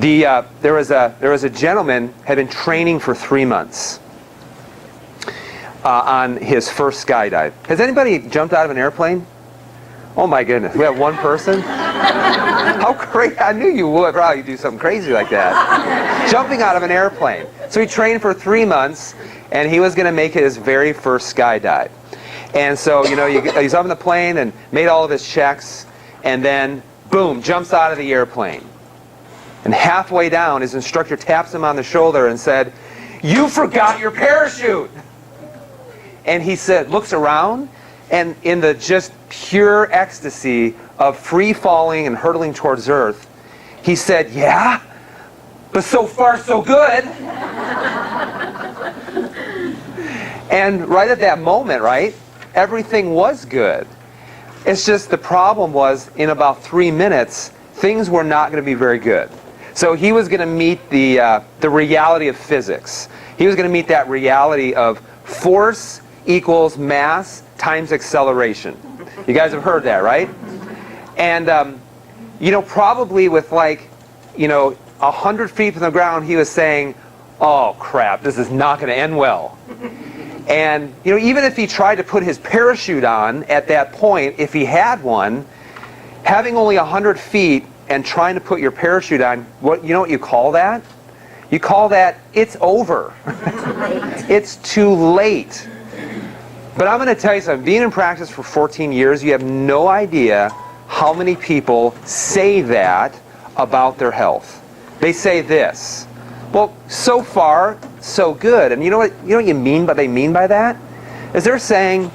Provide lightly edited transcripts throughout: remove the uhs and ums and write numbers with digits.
There was a gentleman had been training for 3 months on his first skydive. Has anybody jumped out of an airplane? Oh my goodness, we have one person? How great, I knew you would probably do something crazy like that. Jumping out of an airplane. So he trained for 3 months, and he was going to make his very first skydive. And so, he's up in the plane and made all of his checks, and then, boom, jumps out of the airplane. And halfway down, his instructor taps him on the shoulder and said, "You forgot your parachute!" And he said, looks around, and in the just pure ecstasy of free falling and hurtling towards Earth, he said, "Yeah, but so far so good." And right at that moment, right, everything was good. It's just the problem was, in about 3 minutes, things were not going to be very good. So he was going to meet the reality of physics. He was going to meet that reality of force equals mass times acceleration. You guys have heard that, right? And, probably with 100 feet from the ground, he was saying, "Oh, crap, this is not going to end well." And, even if he tried to put his parachute on at that point, if he had one, having only 100 feet and trying to put your parachute on, what you call that? You call that, it's over. It's too late. But I'm going to tell you something. Being in practice for 14 years, you have no idea how many people say that about their health. They say this: "Well, so far, so good." And you know what you mean? But they mean by that is they're saying,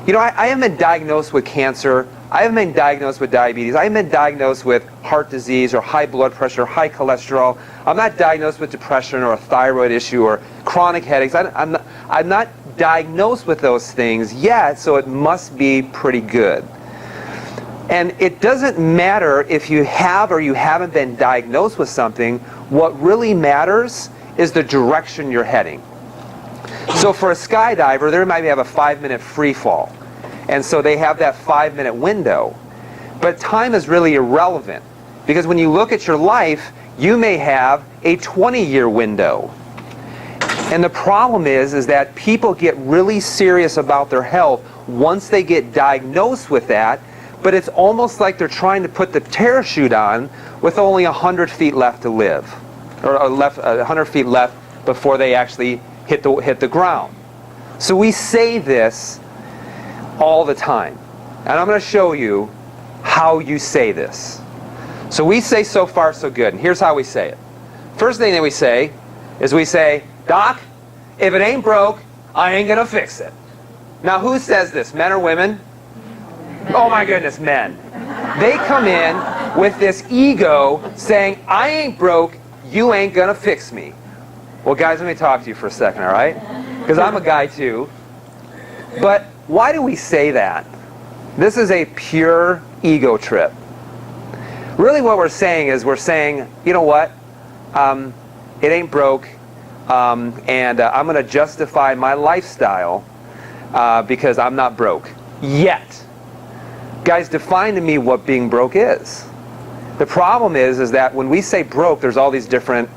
I haven't been diagnosed with cancer. I haven't been diagnosed with diabetes. I haven't been diagnosed with heart disease or high blood pressure, high cholesterol. I'm not diagnosed with depression or a thyroid issue or chronic headaches. I'm not diagnosed with those things yet, so it must be pretty good. And it doesn't matter if you have or you haven't been diagnosed with something. What really matters is the direction you're heading. So for a skydiver, they might have a 5-minute free fall. And so they have that 5-minute window. But time is really irrelevant, because when you look at your life, you may have a 20-year window. And the problem is that people get really serious about their health once they get diagnosed with that, but it's almost like they're trying to put the parachute on with only 100 feet left to live, or 100 feet left before they actually hit the ground. So we say this all the time. And I'm going to show you how you say this. So we say, "So far, so good." And here's how we say it. First thing that we say is we say, "Doc, if it ain't broke, I ain't going to fix it." Now, who says this, men or women? Oh my goodness, men. They come in with this ego saying, "I ain't broke, you ain't going to fix me." Well, guys, let me talk to you for a second, all right? Because I'm a guy too. But why do we say that? This is a pure ego trip. Really what we're saying is you know what? It ain't broke, and I'm going to justify my lifestyle because I'm not broke yet. Guys, define to me what being broke is. The problem is that when we say broke, there's all these different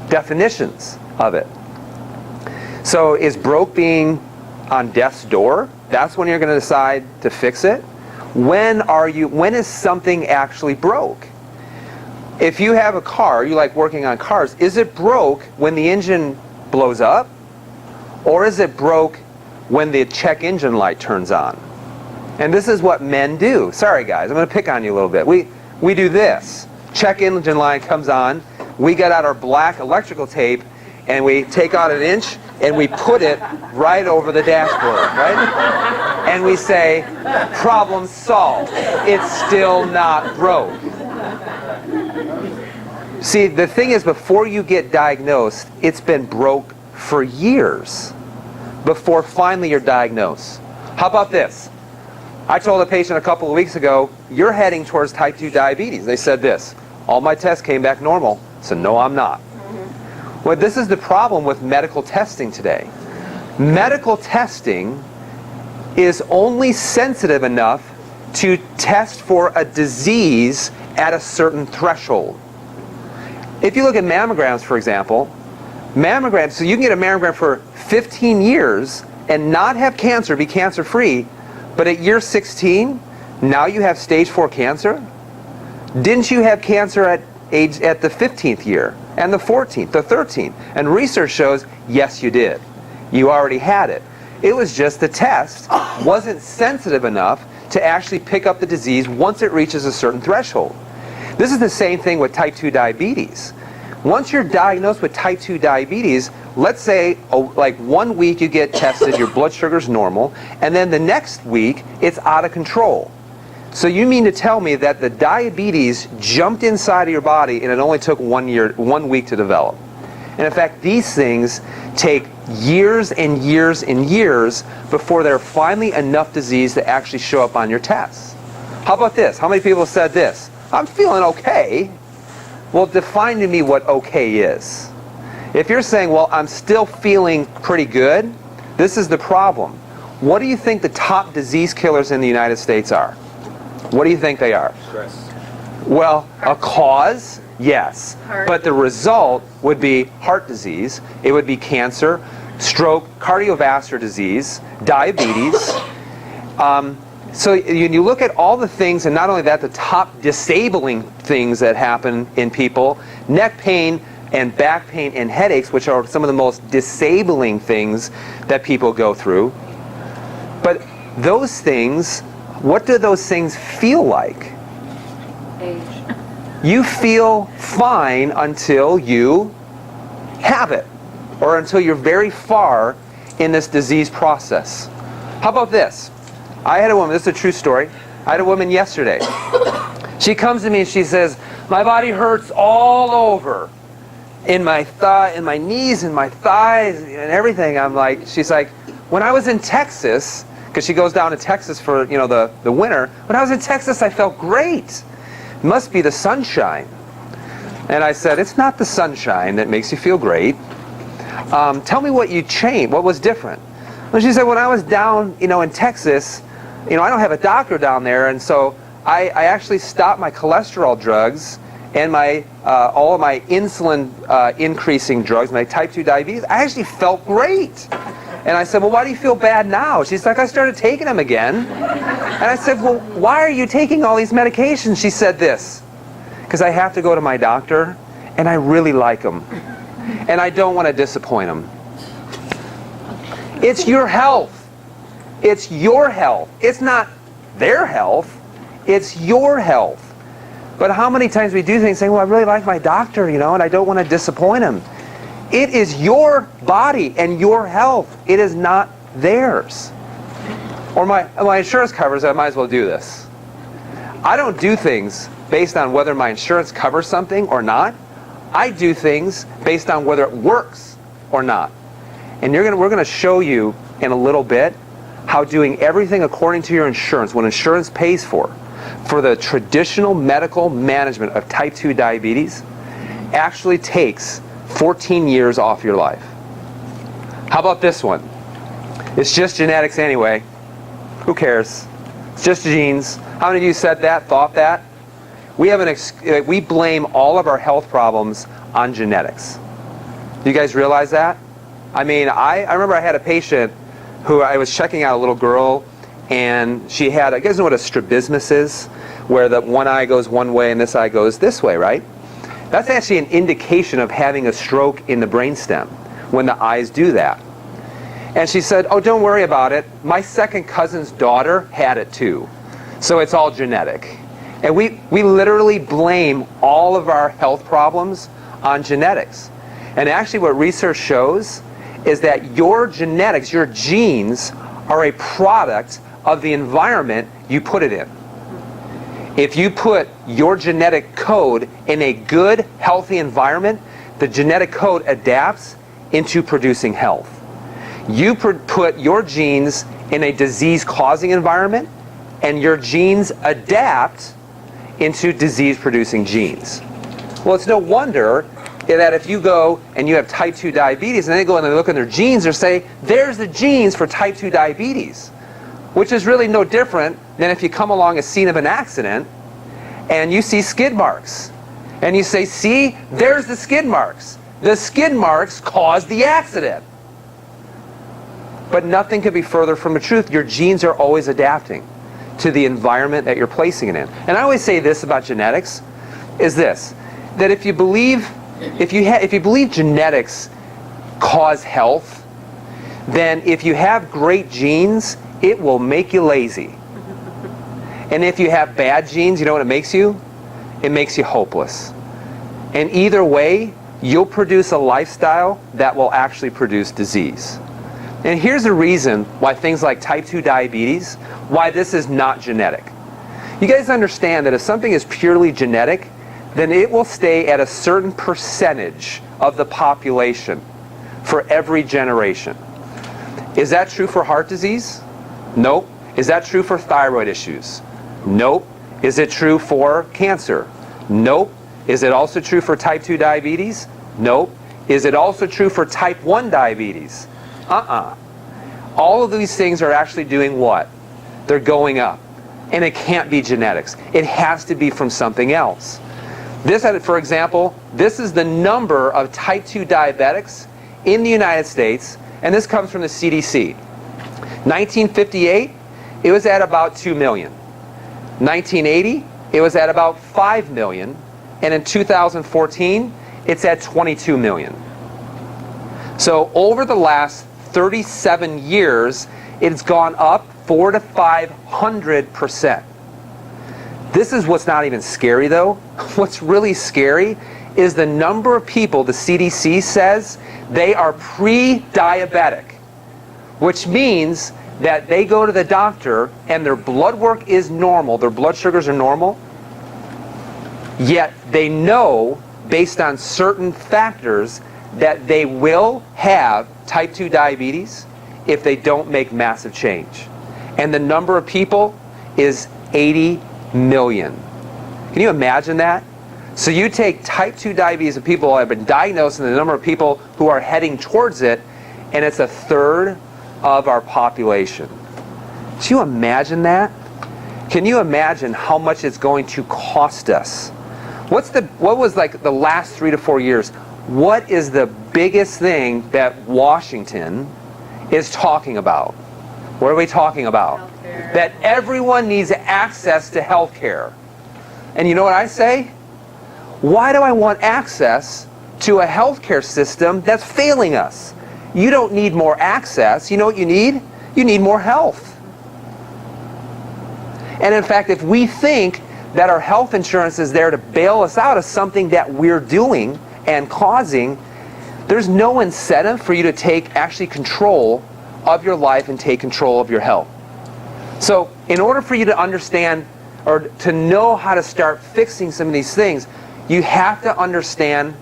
definitions of it. So is broke being on death's door? That's when you're going to decide to fix it? When is something actually broke? If you have a car, you like working on cars, is it broke when the engine blows up? Or is it broke when the check engine light turns on? And this is what men do. Sorry guys, I'm going to pick on you a little bit. We do this. Check engine light comes on, we get out our black electrical tape, and we take out an inch and we put it right over the dashboard, right? And we say, "Problem solved. It's still not broke." See, the thing is, before you get diagnosed, it's been broke for years before finally you're diagnosed. How about this? I told a patient a couple of weeks ago, "You're heading towards type 2 diabetes." They said this: "All my tests came back normal." I said, "No, I'm not." Well, this is the problem with medical testing today. Medical testing is only sensitive enough to test for a disease at a certain threshold. If you look at mammograms, for example, mammograms, so you can get a mammogram for 15 years and not have cancer, be cancer-free, but at year 16, now you have stage 4 cancer? Didn't you have cancer at the 15th year, and the 14th, the 13th? And research shows, yes, you did. You already had it. It was just the test wasn't sensitive enough to actually pick up the disease once it reaches a certain threshold. This is the same thing with type 2 diabetes. Once you're diagnosed with type 2 diabetes, let's say like 1 week you get tested, your blood sugar's normal, and then the next week it's out of control. So you mean to tell me that the diabetes jumped inside of your body and it only took 1 week to develop? And in fact, these things take years and years and years before there's finally enough disease to actually show up on your tests. How about this? How many people have said this? I'm feeling okay. Well, define to me what okay is. If you're saying, well, I'm still feeling pretty good, this is the problem. What do you think the top disease killers in the United States are? What do you think they are? Stress. Well, a cause, yes. But the result would be heart disease. It would be cancer, stroke, cardiovascular disease, diabetes. So you look at all the things, and not only that, the top disabling things that happen in people, neck pain and back pain and headaches, which are some of the most disabling things that people go through. But those things, what do those things feel like? Age. You feel fine until you have it, or until you're very far in this disease process. How about this? I had a woman, this is a true story, I had a woman yesterday. She comes to me and she says, my body hurts all over. In my thigh, in my knees, in my thighs, and everything. She's like, when I was in Texas, because she goes down to Texas for, the winter, when I was in Texas I felt great. It must be the sunshine. And I said, it's not the sunshine that makes you feel great. Tell me what you changed, what was different. And she said, when I was down, in Texas, I don't have a doctor down there, and so I actually stopped my cholesterol drugs and all of my insulin increasing drugs, my type 2 diabetes. I actually felt great. And I said, well, why do you feel bad now? She's like, I started taking them again. And I said, well, why are you taking all these medications? She said this, because I have to go to my doctor, and I really like them. And I don't want to disappoint them. It's your health. It's your health. It's not their health. It's your health. But how many times we do things saying, well, I really like my doctor, and I don't want to disappoint him. It is your body and your health. It is not theirs. Or my insurance covers it, I might as well do this. I don't do things based on whether my insurance covers something or not. I do things based on whether it works or not. And we're going to show you in a little bit how doing everything according to your insurance, what insurance pays for the traditional medical management of type 2 diabetes, actually takes 14 years off your life. How about this one? It's just genetics anyway. Who cares? It's just genes. How many of you said that, thought that? We blame all of our health problems on genetics. Do you guys realize that? I mean, I remember I had a patient who I was checking out, a little girl, and she had, you guys know what a strabismus is? Where the one eye goes one way and this eye goes this way, right? That's actually an indication of having a stroke in the brainstem, when the eyes do that. And she said, oh, don't worry about it. My second cousin's daughter had it too. So it's all genetic. And we literally blame all of our health problems on genetics. And actually what research shows is that your genetics, your genes, are a product of the environment you put it in. If you put your genetic code in a good, healthy environment, the genetic code adapts into producing health. You put your genes in a disease-causing environment, and your genes adapt into disease-producing genes. Well, it's no wonder that if you go and you have type 2 diabetes, and they go and they look in their genes and say, there's the genes for type 2 diabetes, which is really no different than if you come along a scene of an accident and you see skid marks. And you say, see, there's the skid marks. The skid marks caused the accident. But nothing could be further from the truth. Your genes are always adapting to the environment that you're placing it in. And I always say this about genetics, is this, that if you believe genetics cause health, then if you have great genes, it will make you lazy. And if you have bad genes, you know what it makes you? It makes you hopeless. And either way, you'll produce a lifestyle that will actually produce disease. And here's the reason why things like type 2 diabetes, why this is not genetic. You guys understand that if something is purely genetic, then it will stay at a certain percentage of the population for every generation. Is that true for heart disease? Nope. Is that true for thyroid issues? Nope. Is it true for cancer? Nope. Is it also true for type 2 diabetes? Nope. Is it also true for type 1 diabetes? All of these things are actually doing what? They're going up. And it can't be genetics. It has to be from something else. This, for example, this is the number of type 2 diabetics in the United States, and this comes from the CDC. 1958, it was at about 2 million. 1980, it was at about 5 million. And in 2014, it's at 22 million. So over the last 37 years, it's gone up 400 to 500%. This is what's not even scary, though. What's really scary is the number of people the CDC says they are pre-diabetic, which means that they go to the doctor and their blood work is normal, their blood sugars are normal, yet they know, based on certain factors, that they will have type 2 diabetes if they don't make massive change. And the number of people is 80 million. Can you imagine that? So you take type 2 diabetes of people who have been diagnosed and the number of people who are heading towards it, and it's a third of our population. Do you imagine that? Can you imagine how much it's going to cost us? What was like the last 3 to 4 years? What is the biggest thing that Washington is talking about? What are we talking about? Healthcare. That everyone needs access to health care. And you know what I say? Why do I want access to a healthcare system that's failing us? You don't need more access. You know what you need? You need more health. And in fact, if we think that our health insurance is there to bail us out of something that we're doing and causing, there's no incentive for you to take actually control of your life and take control of your health. So in order for you to understand or to know how to start fixing some of these things, you have to understand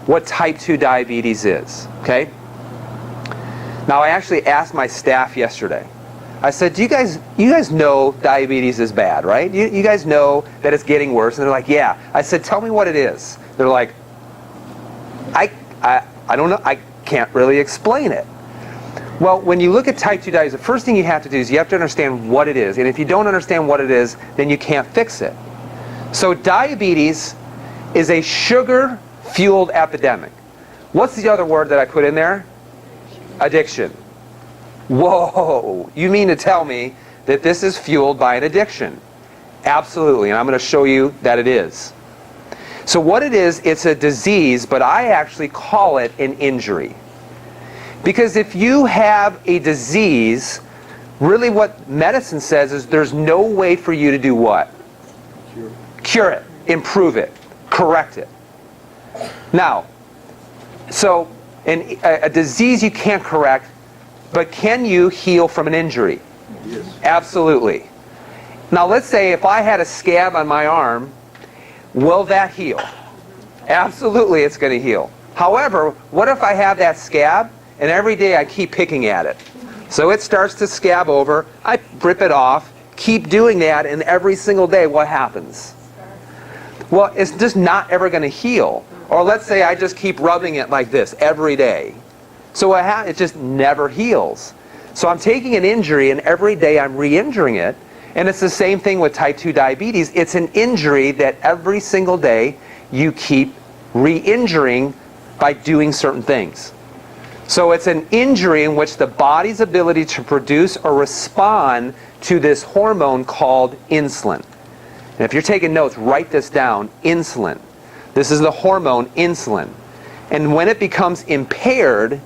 what type 2 diabetes is, okay? Now I actually asked my staff yesterday. I said, you guys know diabetes is bad, right? You guys know that it's getting worse? And they're like, yeah. I said, tell me what it is. They're like, I don't know, I can't really explain it. Well, when you look at type 2 diabetes, the first thing you have to do is you have to understand what it is. And if you don't understand what it is, then you can't fix it. So diabetes is a sugar-fueled epidemic. What's the other word that I put in there? Addiction. Whoa, you mean to tell me that this is fueled by an addiction? Absolutely, and I'm going to show you that it is. So what it is, it's a disease, but I actually call it an injury. Because if you have a disease, really what medicine says is there's no way for you to do what? Cure it, improve it, correct it. Now, so a disease you can't correct, but can you heal from an injury? Yes. Absolutely. Now let's say if I had a scab on my arm, will that heal? Absolutely, it's going to heal. However, what if I have that scab and every day I keep picking at it? So it starts to scab over, I rip it off, keep doing that, and every single day what happens? Well, it's just not ever going to heal. Or let's say I just keep rubbing it like this every day. So it just never heals. So I'm taking an injury and every day I'm re-injuring it. And it's the same thing with type 2 diabetes. It's an injury that every single day you keep re-injuring by doing certain things. So it's an injury in which the body's ability to produce or respond to this hormone called insulin. And if you're taking notes, write this down, insulin. This is the hormone insulin. And when it becomes impaired,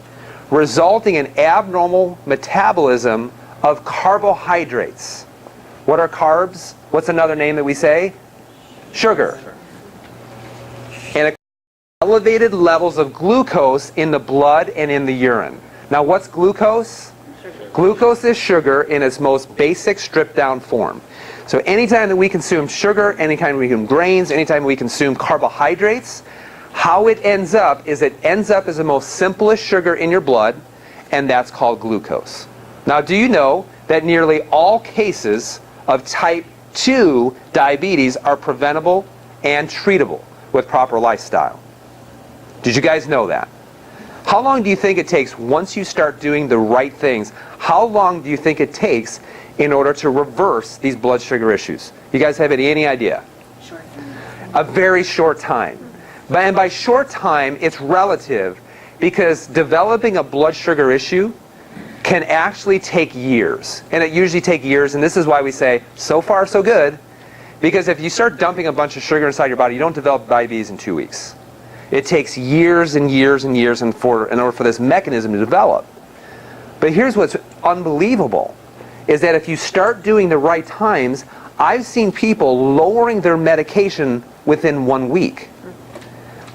resulting in abnormal metabolism of carbohydrates. What are carbs? What's another name that we say? Sugar. And elevated levels of glucose in the blood and in the urine. Now what's glucose? Sugar. Glucose is sugar in its most basic stripped down form. So anytime that we consume sugar, anytime we consume grains, anytime we consume carbohydrates, how it ends up is as the most simplest sugar in your blood, and that's called glucose. Now do you know that nearly all cases of type 2 diabetes are preventable and treatable with proper lifestyle? Did you guys know that? How long do you think it takes once you start doing the right things? How long do you think it takes in order to reverse these blood sugar issues? You guys have any idea? Short. A very short time. And by short time, it's relative, because developing a blood sugar issue can actually take years. And it usually takes years, and this is why we say, so far so good, because if you start dumping a bunch of sugar inside your body, you don't develop diabetes in 2 weeks. It takes years and years and years in order for this mechanism to develop. But here's what's unbelievable, is that if you start doing the right times, I've seen people lowering their medication within 1 week.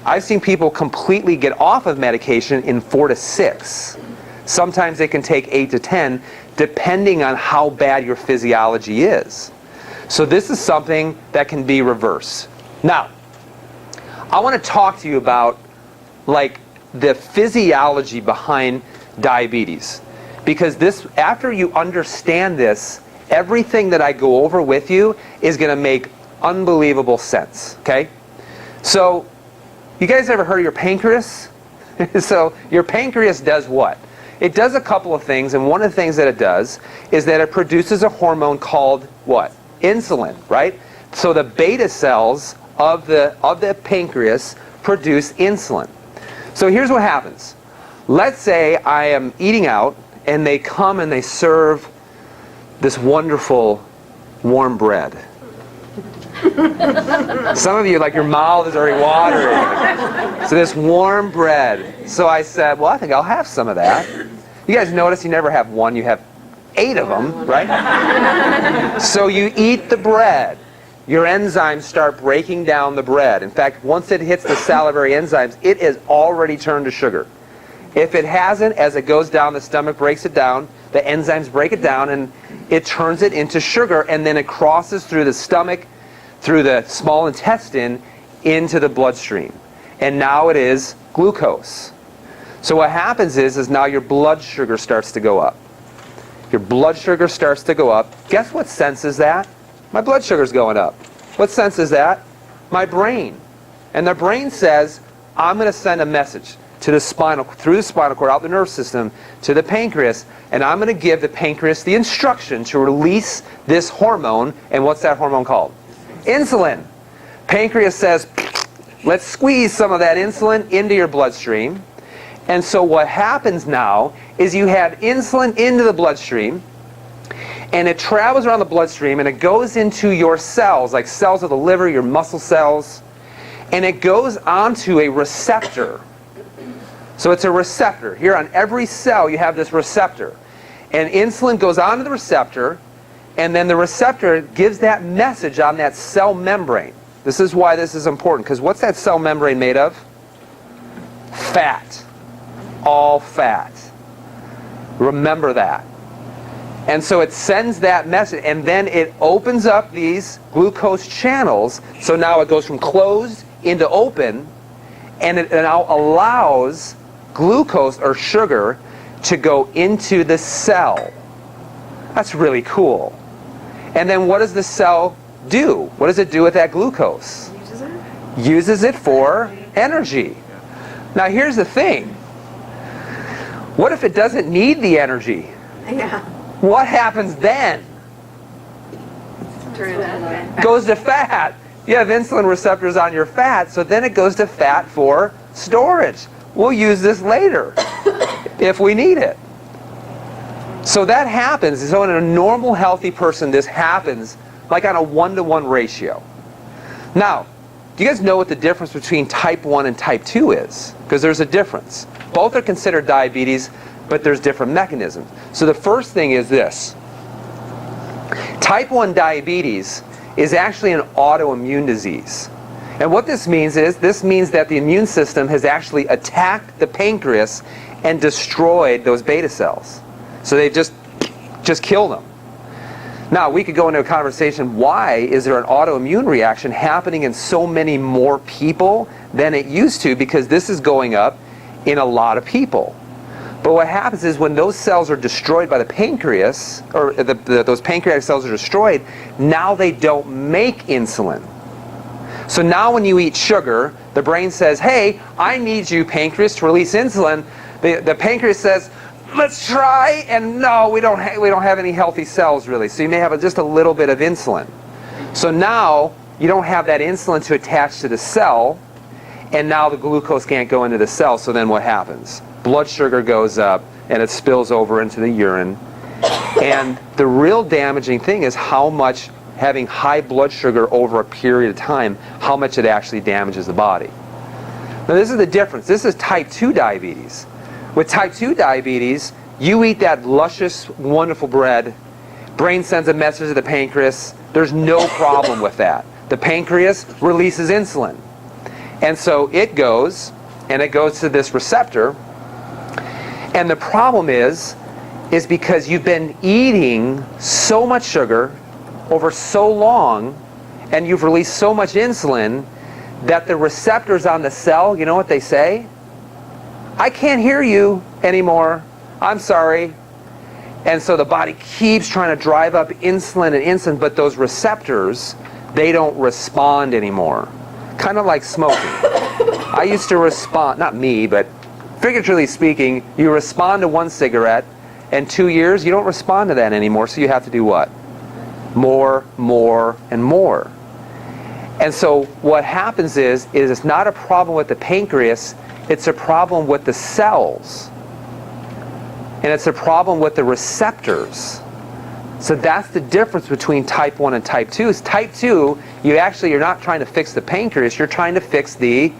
I've seen people completely get off of medication in 4 to 6. Sometimes it can take 8 to 10, depending on how bad your physiology is. So this is something that can be reversed. Now, I want to talk to you about the physiology behind diabetes. Because after you understand this, everything that I go over with you is going to make unbelievable sense. Okay? So, you guys ever heard of your pancreas? So, your pancreas does what? It does a couple of things, and one of the things that it does is that it produces a hormone called what? Insulin, right? So the beta cells of the pancreas produce insulin. So here's what happens. Let's say I am eating out, and they come and they serve this wonderful warm bread. Some of you, your mouth is already watering. So this warm bread. So I said, well, I think I'll have some of that. You guys notice you never have one, you have 8 of them, right? So you eat the bread. Your enzymes start breaking down the bread. In fact, once it hits the salivary enzymes, it is already turned to sugar. If it hasn't, as it goes down, the stomach breaks it down, the enzymes break it down, and it turns it into sugar, and then it crosses through the stomach, through the small intestine, into the bloodstream. And now it is glucose. So what happens is now your blood sugar starts to go up. Your blood sugar starts to go up. Guess what senses that? My blood sugar's going up. What senses that? My brain. And the brain says, I'm going to send a message to the through the spinal cord, out the nerve system, to the pancreas, and I'm going to give the pancreas the instruction to release this hormone. And what's that hormone called? Insulin. Pancreas says, let's squeeze some of that insulin into your bloodstream. And so what happens now is you have insulin into the bloodstream, and it travels around the bloodstream, and it goes into your cells, like cells of the liver, your muscle cells, and it goes onto a receptor. So it's a receptor. Here on every cell you have this receptor. And insulin goes onto the receptor, and then the receptor gives that message on that cell membrane. This is why this is important, because what's that cell membrane made of? Fat. All fat. Remember that. And so it sends that message, and then it opens up these glucose channels. So now it goes from closed into open, and it now allows glucose or sugar to go into the cell. That's really cool. And then what does the cell do? What does it do with that glucose? Uses it for energy. Now here's the thing. What if it doesn't need the energy? Yeah. What happens then? Goes to fat. You have insulin receptors on your fat, so then it goes to fat for storage. We'll use this later if we need it. So that happens. So in a normal, healthy person, this happens like on a 1-to-1 ratio. Now, do you guys know what the difference between type 1 and type 2 is? Because there's a difference. Both are considered diabetes, but there's different mechanisms. So the first thing is this. Type 1 diabetes is actually an autoimmune disease. And what this means is, this means that the immune system has actually attacked the pancreas and destroyed those beta cells. So they've just killed them. Now, we could go into a conversation, why is there an autoimmune reaction happening in so many more people than it used to? Because this is going up in a lot of people. But what happens is when those cells are destroyed by the pancreas, or those pancreatic cells are destroyed, now they don't make insulin. So now when you eat sugar, the brain says, hey, I need you, pancreas, to release insulin. The pancreas says, let's try, and no, we don't have any healthy cells really. So you may have just a little bit of insulin. So now you don't have that insulin to attach to the cell, and now the glucose can't go into the cell. So then what happens? Blood sugar goes up, and it spills over into the urine. And the real damaging thing is how much having high blood sugar over a period of time, how much it actually damages the body. Now this is the difference. This is type 2 diabetes. With type 2 diabetes, you eat that luscious, wonderful bread, brain sends a message to the pancreas, there's no problem with that. The pancreas releases insulin. And so it goes to this receptor, and the problem is because you've been eating so much sugar over so long, and you've released so much insulin, that the receptors on the cell, you know what they say? I can't hear you anymore. I'm sorry. And so the body keeps trying to drive up insulin, but those receptors, they don't respond anymore. Kind of like smoking. I used to respond, not me, but figuratively speaking, you respond to one cigarette, and 2 years, you don't respond to that anymore, so you have to do what? More, and more. And so what happens is it's not a problem with the pancreas, it's a problem with the cells. And it's a problem with the receptors. So that's the difference between type 1 and type 2. Is type 2, you're not trying to fix the pancreas, you're trying to fix the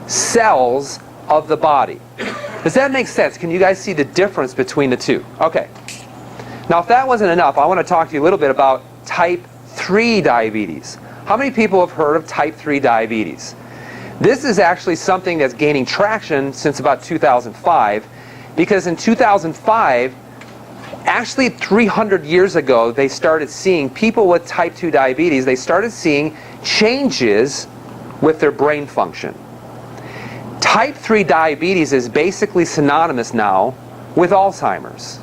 cells of the body. Does that make sense? Can you guys see the difference between the two? Okay. Now if that wasn't enough, I want to talk to you a little bit about type 3 diabetes. How many people have heard of type 3 diabetes? This is actually something that's gaining traction since about 2005, because in 2005, actually 300 years ago, they started seeing people with type 2 diabetes, they started seeing changes with their brain function. Type 3 diabetes is basically synonymous now with Alzheimer's.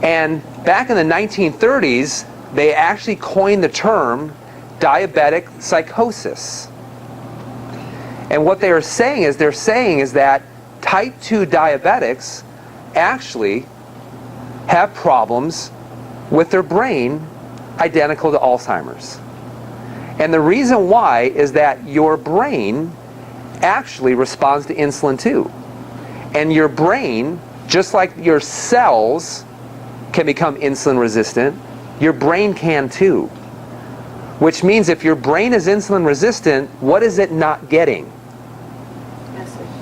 And back in the 1930s, they actually coined the term diabetic psychosis. And what they're saying is that type 2 diabetics actually have problems with their brain identical to Alzheimer's. And the reason why is that your brain actually responds to insulin too. And your brain, just like your cells can become insulin resistant, your brain can too. Which means if your brain is insulin resistant, what is it not getting?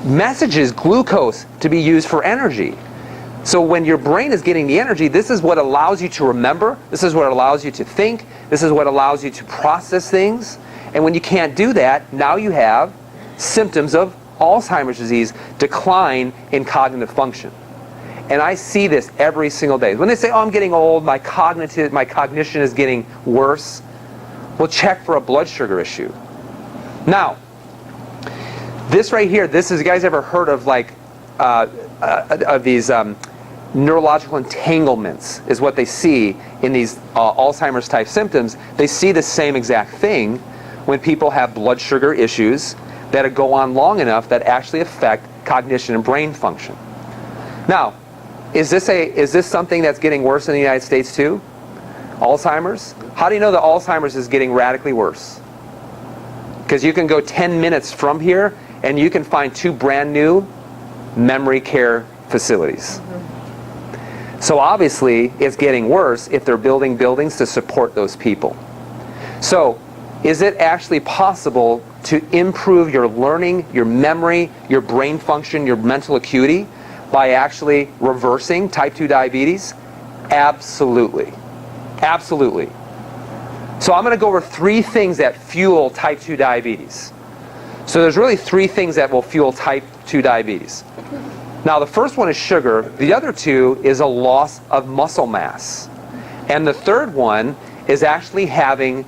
Messages, glucose, to be used for energy. So when your brain is getting the energy, this is what allows you to remember, this is what allows you to think, this is what allows you to process things. And when you can't do that, now you have symptoms of Alzheimer's disease, decline in cognitive function. And I see this every single day. When they say, oh, I'm getting old, my cognition is getting worse, well, check for a blood sugar issue. Now, this right here, you guys ever heard of these neurological entanglements is what they see in these Alzheimer's type symptoms. They see the same exact thing when people have blood sugar issues that go on long enough that actually affect cognition and brain function. Now, is this something that's getting worse in the United States too? Alzheimer's. How do you know that Alzheimer's is getting radically worse? Because you can go 10 minutes from here and you can find 2 brand new memory care facilities. So obviously it's getting worse if they're building buildings to support those people. So is it actually possible to improve your learning, your memory, your brain function, your mental acuity by actually reversing type 2 diabetes? Absolutely. Absolutely. So I'm going to go over 3 things that fuel type 2 diabetes. So there's really 3 things that will fuel type 2 diabetes. Now the first one is sugar. The other 2 is a loss of muscle mass. And the third one is actually having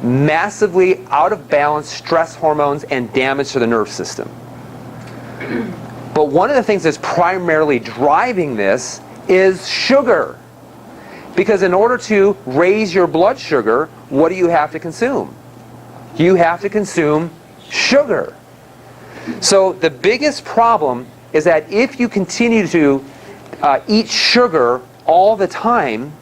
massively out of balance stress hormones and damage to the nerve system. But one of the things that's primarily driving this is sugar. Because in order to raise your blood sugar, what do you have to consume? You have to consume sugar. So the biggest problem is that if you continue to eat sugar all the time,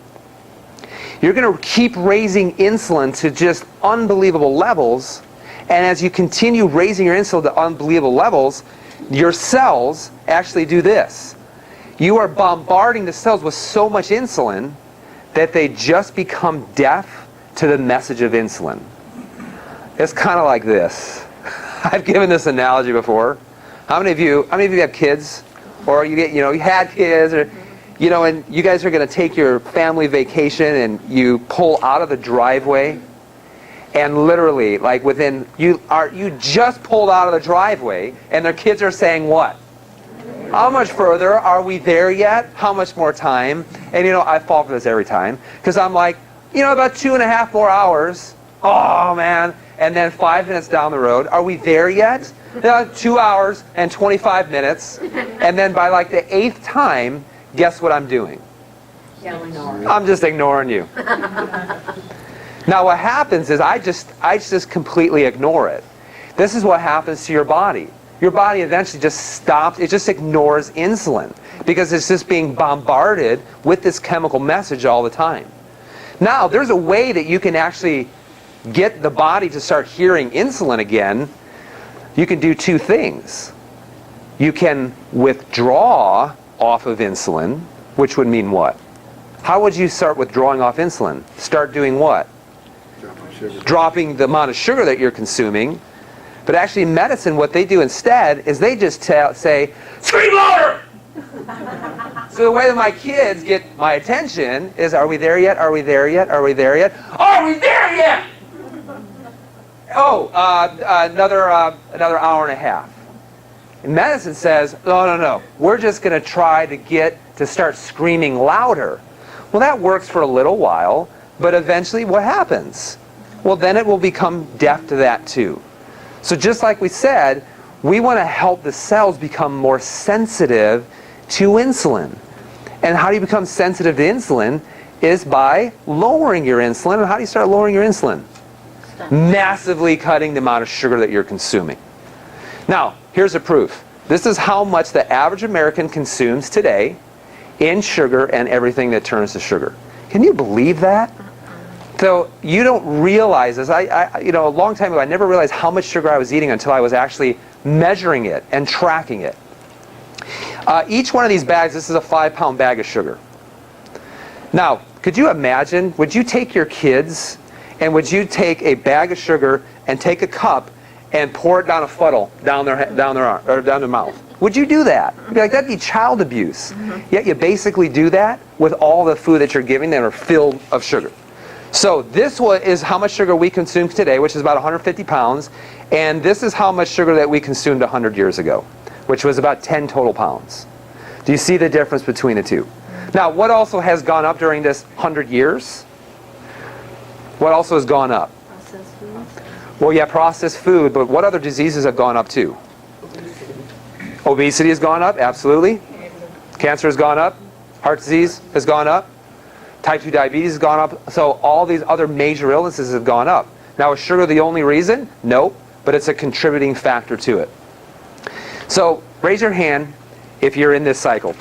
you're going to keep raising insulin to just unbelievable levels. And as you continue raising your insulin to unbelievable levels, your cells actually do this. You are bombarding the cells with so much insulin that they just become deaf to the message of insulin. It's kind of like this. I've given this analogy before. How many of you have kids, or you had kids, or and you guys are going to take your family vacation and you pull out of the driveway, and literally, like you just pulled out of the driveway, and their kids are saying what? How much further? Are we there yet? How much more time? And I fall for this every time, because I'm like, about 2.5 more hours. Oh man. And then 5 minutes down the road, are we there yet? 2 hours and 25 minutes. And then by like the 8th time, guess what I'm doing? I'm just ignoring you. Now what happens is I just completely ignore it. This is what happens to your body. Your body eventually just stops, it just ignores insulin because it's just being bombarded with this chemical message all the time. Now, there's a way that you can actually get the body to start hearing insulin again. You can do 2 things. You can withdraw off of insulin, which would mean what? How would you start withdrawing off insulin? Start doing what? Dropping the amount of sugar that you're consuming. But actually in medicine, what they do instead is they just say, scream louder! So the way that my kids get my attention is, are we there yet? Are we there yet? Are we there yet? Are we there yet? Oh, another hour and a half. And medicine says, no. We're just going to try to start screaming louder. Well, that works for a little while, but eventually what happens? Well, then it will become deaf to that too. So just like we said, we want to help the cells become more sensitive to insulin. And how do you become sensitive to insulin? Is by lowering your insulin. And how do you start lowering your insulin? Massively cutting the amount of sugar that you're consuming. Now, here's the proof. This is how much the average American consumes today in sugar and everything that turns to sugar. Can you believe that? So you don't realize this. A long time ago, I never realized how much sugar I was eating until I was actually measuring it and tracking it. Each one of these bags, this is a 5-pound bag of sugar. Now, could you imagine, would you take your kids and would you take a bag of sugar and take a cup and pour it down a funnel down their mouth? Would you do that? You'd be like, that'd be child abuse. Yet you basically do that with all the food that you're giving that are filled of sugar. So this is how much sugar we consume today, which is about 150 pounds. And this is how much sugar that we consumed 100 years ago, which was about 10 total pounds. Do you see the difference between the two? Now, what also has gone up during this 100 years? What also has gone up? Processed food. Well, yeah, processed food, but what other diseases have gone up too? Obesity has gone up, absolutely. Cancer has gone up. Heart disease has gone up. Type 2 diabetes has gone up. So all these other major illnesses have gone up. Now, is sugar the only reason? No, but it's a contributing factor to it. So raise your hand if you're in this cycle.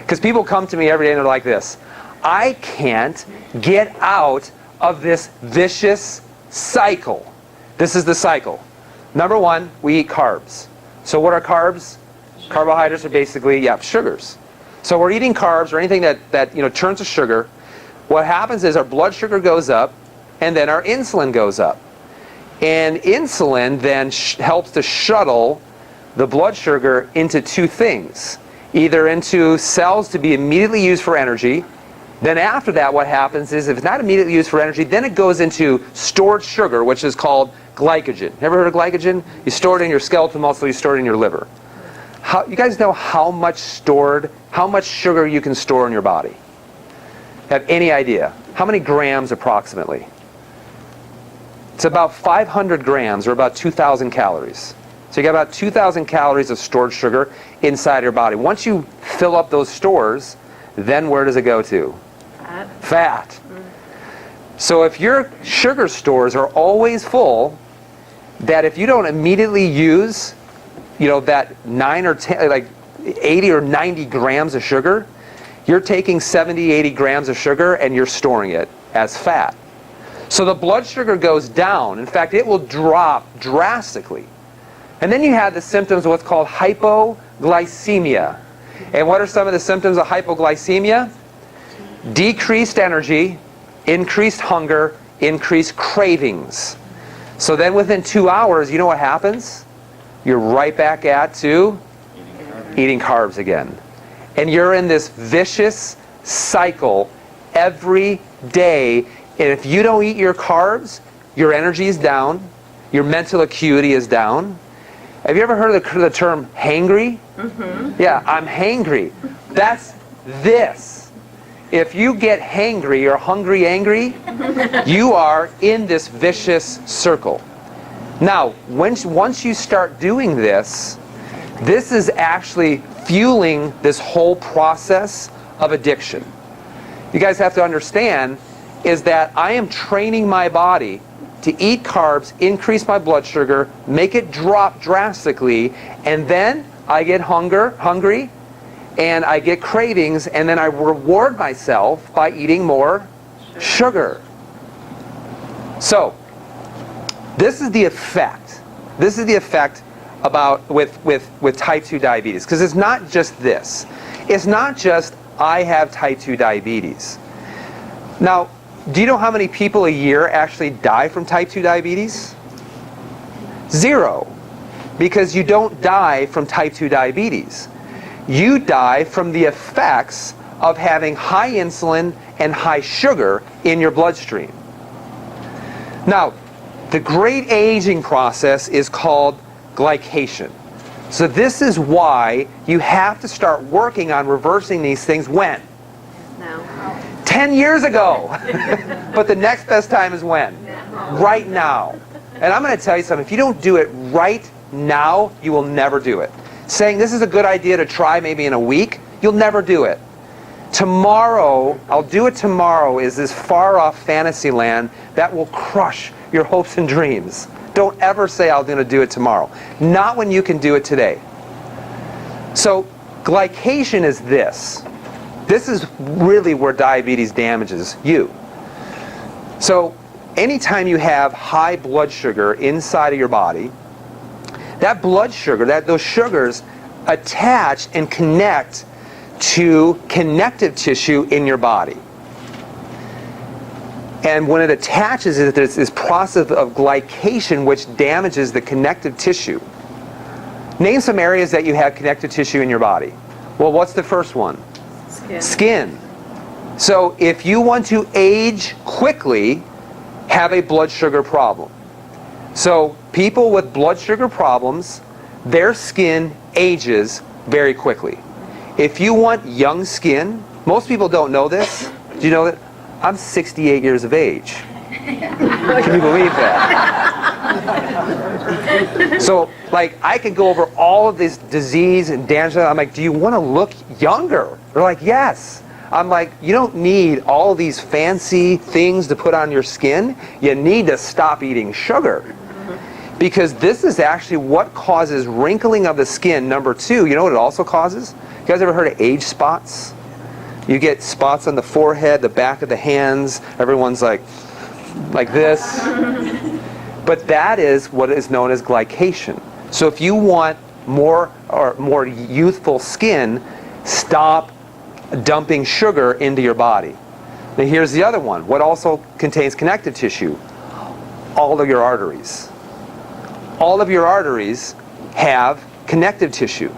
Because people come to me every day and they're like this. I can't get out of this vicious cycle. This is the cycle. Number one, we eat carbs. So what are carbs? Carbohydrates are basically, sugars. So we're eating carbs or anything that turns to sugar. What happens is our blood sugar goes up, and then our insulin goes up. And insulin then helps to shuttle the blood sugar into two things. Either into cells to be immediately used for energy. Then after that, what happens is, if it's not immediately used for energy, then it goes into stored sugar, which is called glycogen. Ever heard of glycogen? You store it in your skeletal muscle, you store it in your liver. You guys know how much sugar you can store in your body? Have any idea? How many grams approximately? It's about 500 grams, or about 2,000 calories. So you got about 2,000 calories of stored sugar inside your body. Once you fill up those stores, then where does it go to? Fat. So if your sugar stores are always full, that if you don't immediately use, that 9 or 10, like 80 or 90 grams of sugar, you're taking 70, 80 grams of sugar and you're storing it as fat. So the blood sugar goes down. In fact, it will drop drastically. And then you have the symptoms of what's called hypoglycemia. And what are some of the symptoms of hypoglycemia? Decreased energy, increased hunger, increased cravings. So then within 2 hours, you know what happens? You're right back to eating carbs again. And you're in this vicious cycle every day. And if you don't eat your carbs, your energy is down, your mental acuity is down. Have you ever heard of the term hangry? Mm-hmm. Yeah, I'm hangry. That's this. If you get hangry or hungry, angry, you are in this vicious circle. Now, once you start doing this, this is actually fueling this whole process of addiction. You guys have to understand is that I am training my body to eat carbs, increase my blood sugar, make it drop drastically, and then I get hungry, and I get cravings, and then I reward myself by eating more sugar. So, this is the effect. This is the effect with type 2 diabetes. Because it's not just this. It's not just I have type 2 diabetes. Now, do you know how many people a year actually die from type 2 diabetes? 0. Because you don't die from type 2 diabetes. You die from the effects of having high insulin and high sugar in your bloodstream. Now, the great aging process is called glycation. So this is why you have to start working on reversing these things when? Now. 10 years ago. But the next best time is when? Right now. And I'm going to tell you something. If you don't do it right now, you will never do it. Saying this is a good idea to try maybe in a week, you'll never do it. Tomorrow, I'll do it tomorrow, is this far off fantasy land that will crush your hopes and dreams. Don't ever say I'm going to do it tomorrow. Not when you can do it today. So glycation is this. This is really where diabetes damages you. So anytime you have high blood sugar inside of your body, that blood sugar, those sugars attach and connect to connective tissue in your body. And when it attaches, there's this process of glycation which damages the connective tissue. Name some areas that you have connective tissue in your body. Well, what's the first one? Skin. So if you want to age quickly, have a blood sugar problem. So people with blood sugar problems, their skin ages very quickly. If you want young skin, most people don't know this. Do you know that? I'm 68 years of age. Can you believe that? So, like, I could go over all of this disease and damage. I'm like, do you want to look younger? They're like, yes. I'm like, you don't need all of these fancy things to put on your skin. You need to stop eating sugar. Because this is actually what causes wrinkling of the skin. Number 2, you know what it also causes? You guys ever heard of age spots? You get spots on the forehead, the back of the hands. Everyone's like this. But that is what is known as glycation. So if you want more youthful skin, stop dumping sugar into your body. Now here's the other one. What also contains connective tissue? All of your arteries. All of your arteries have connective tissue,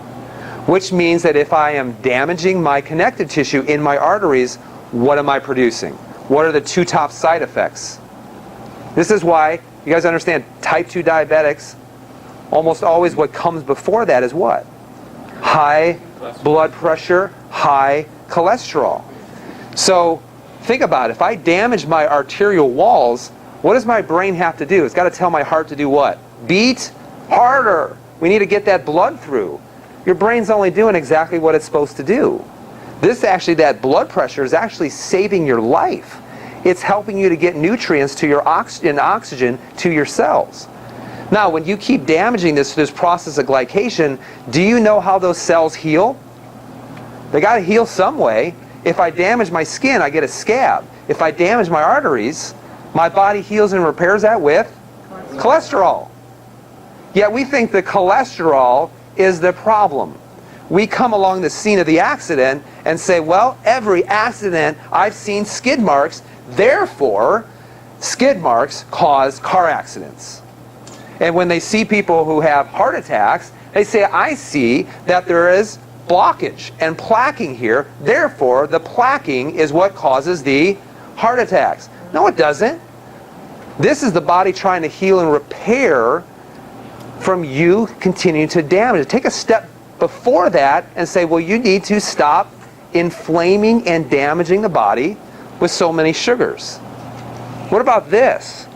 which means that if I am damaging my connective tissue in my arteries, what am I producing? What are the two top side effects? This is why, you guys understand, type 2 diabetics, almost always what comes before that is what? High blood pressure, high cholesterol. So think about it. If I damage my arterial walls, what does my brain have to do? It's got to tell my heart to do what? Beat harder. We need to get that blood through. Your brain's only doing exactly what it's supposed to do. That blood pressure is actually saving your life. It's helping you to get nutrients to your oxygen to your cells. Now, when you keep damaging this process of glycation, do you know how those cells heal? They got to heal some way. If I damage my skin, I get a scab. If I damage my arteries, my body heals and repairs that with cholesterol. Yet we think the cholesterol is the problem. We come along the scene of the accident and say, well, every accident I've seen skid marks, therefore skid marks cause car accidents. And when they see people who have heart attacks, they say, I see that there is blockage and plaquing here, therefore the plaquing is what causes the heart attacks. No, it doesn't. This is the body trying to heal and repair from you continuing to damage. Take a step before that and say, well, you need to stop inflaming and damaging the body with so many sugars. What about this?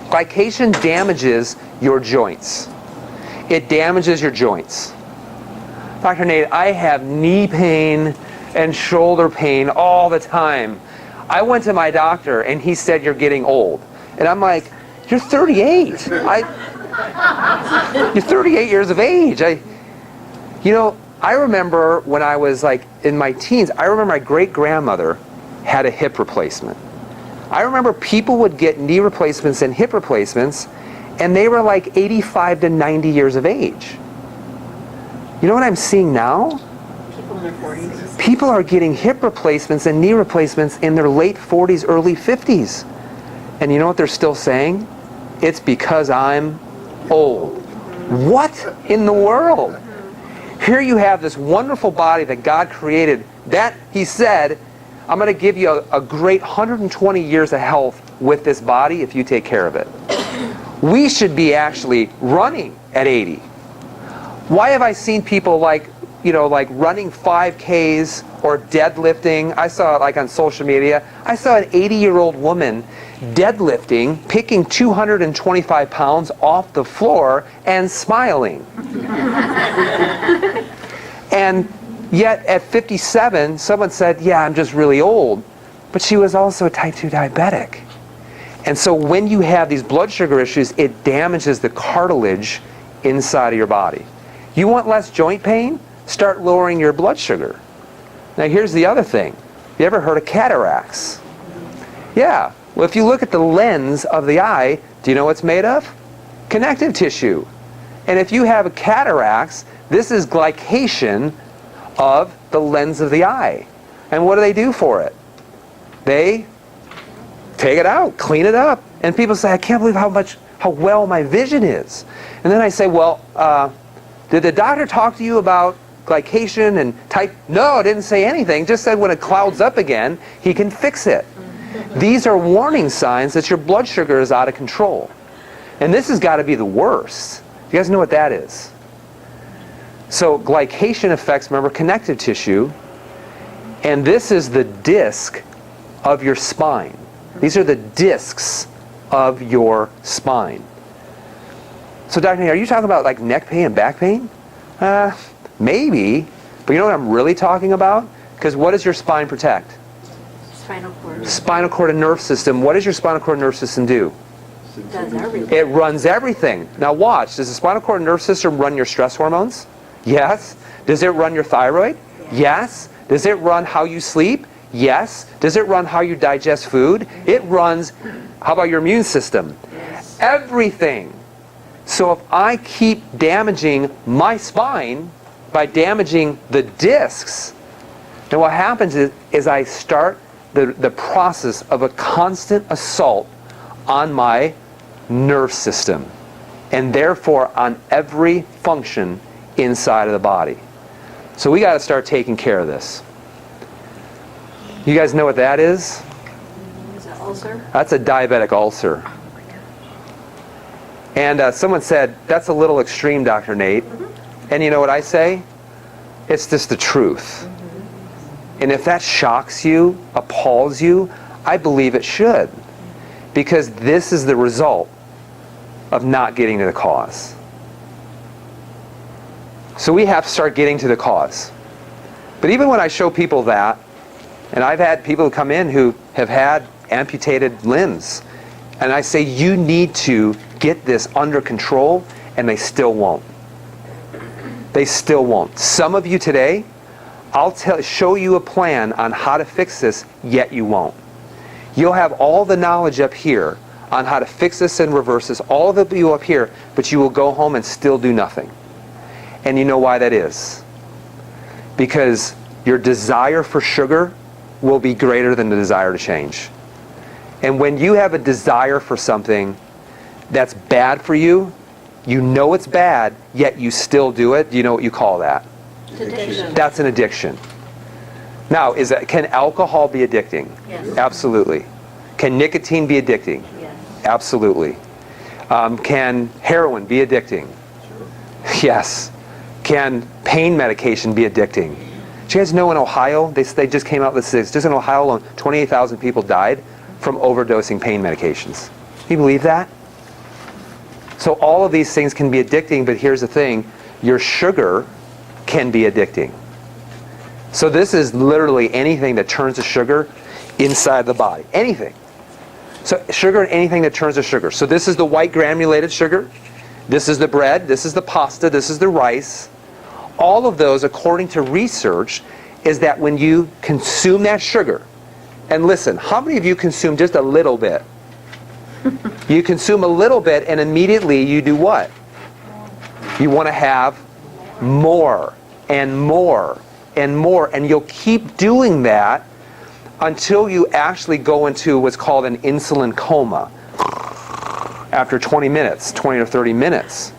Glycation damages your joints. It damages your joints. Dr. Nate, I have knee pain and shoulder pain all the time. I went to my doctor and he said, you're getting old. And I'm like, you're 38. You're 38 years of age. I remember when I was like in my teens, I remember my great-grandmother had a hip replacement. I remember people would get knee replacements and hip replacements, and they were like 85 to 90 years of age. You know what I'm seeing now? People in their 40s. People are getting hip replacements and knee replacements in their late 40s, early 50s. And you know what they're still saying? It's because I'm old. What in the world? Here you have this wonderful body that God created. That, He said, I'm going to give you a great 120 years of health with this body if you take care of it. We should be actually running at 80. Why have I seen people like running 5Ks or deadlifting? I saw it like on social media. I saw an 80-year-old woman deadlifting, picking 225 pounds off the floor and smiling. And yet at 57, someone said, yeah, I'm just really old. But she was also a type 2 diabetic. And so when you have these blood sugar issues, it damages the cartilage inside of your body. You want less joint pain? Start lowering your blood sugar. Now here's the other thing. You ever heard of cataracts? Yeah. Well, if you look at the lens of the eye, do you know what it's made of? Connective tissue. And if you have cataracts, this is glycation of the lens of the eye. And what do they do for it? They take it out, clean it up. And people say, I can't believe how well my vision is. And then I say, well, did the doctor talk to you about glycation and type? No, it didn't say anything. Just said when it clouds up again, he can fix it. These are warning signs that your blood sugar is out of control. And this has got to be the worst. You guys know what that is? So glycation affects, remember, connective tissue. And this is the disc of your spine. These are the discs of your spine. So Dr. Nate, are you talking about like neck pain and back pain? Maybe. But you know what I'm really talking about? Because what does your spine protect? Spinal cord. Spinal cord and nerve system. What does your spinal cord and nerve system do? It does everything. It runs everything. Now watch. Does the spinal cord and nerve system run your stress hormones? Yes. Does it run your thyroid? Yes. Does it run how you sleep? Yes. Does it run how you digest food? It runs, how about your immune system? Yes. Everything. So if I keep damaging my spine by damaging the discs, then what happens is I start the process of a constant assault on my nerve system, and therefore on every function inside of the body. So we got to start taking care of this. You guys know what that is? Is it ulcer? That's a diabetic ulcer. And someone said, that's a little extreme, Dr. Nate. And you know what I say? It's just the truth. And if that shocks you, appalls you, I believe it should. Because this is the result of not getting to the cause. So we have to start getting to the cause. But even when I show people that, and I've had people come in who have had amputated limbs, and I say, you need to get this under control, and they still won't. They still won't. Some of you today, I'll show you a plan on how to fix this, yet you won't. You'll have all the knowledge up here on how to fix this and reverse this, all of you up here, but you will go home and still do nothing. And you know why that is? Because your desire for sugar will be greater than the desire to change. And when you have a desire for something that's bad for you, you know it's bad, yet you still do it, you know what you call that? Addiction. That's an addiction. Now, can alcohol be addicting? Yes. Absolutely. Can nicotine be addicting? Yes. Absolutely. Can heroin be addicting? Yes. Can pain medication be addicting? Do you guys know in Ohio, they just came out with this, just in Ohio alone, 28,000 people died from overdosing pain medications. Can you believe that? So all of these things can be addicting, but here's the thing, your sugar can be addicting. So this is literally anything that turns to sugar inside the body. Anything. So sugar and anything that turns to sugar. So this is the white granulated sugar. This is the bread. This is the pasta. This is the rice. All of those, according to research, is that when you consume that sugar, and listen, how many of you consume just a little bit? You consume a little bit and immediately you do what? You want to have more and more and more, and you'll keep doing that until you actually go into what's called an insulin coma after 20 minutes, 20 or 30 minutes.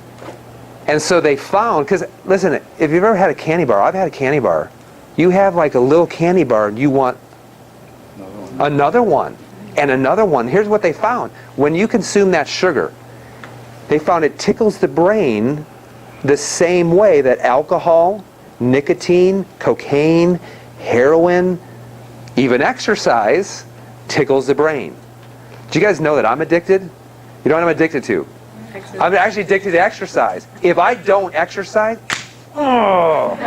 And so they found, because listen, if you've ever had a candy bar, I've had a candy bar. You have like a little candy bar and you want another one and another one. Here's what they found. When you consume that sugar, they found it tickles the brain the same way that alcohol, nicotine, cocaine, heroin, even exercise tickles the brain. Do you guys know that I'm addicted? You know what I'm addicted to? I'm actually addicted to exercise. If I don't exercise, I'm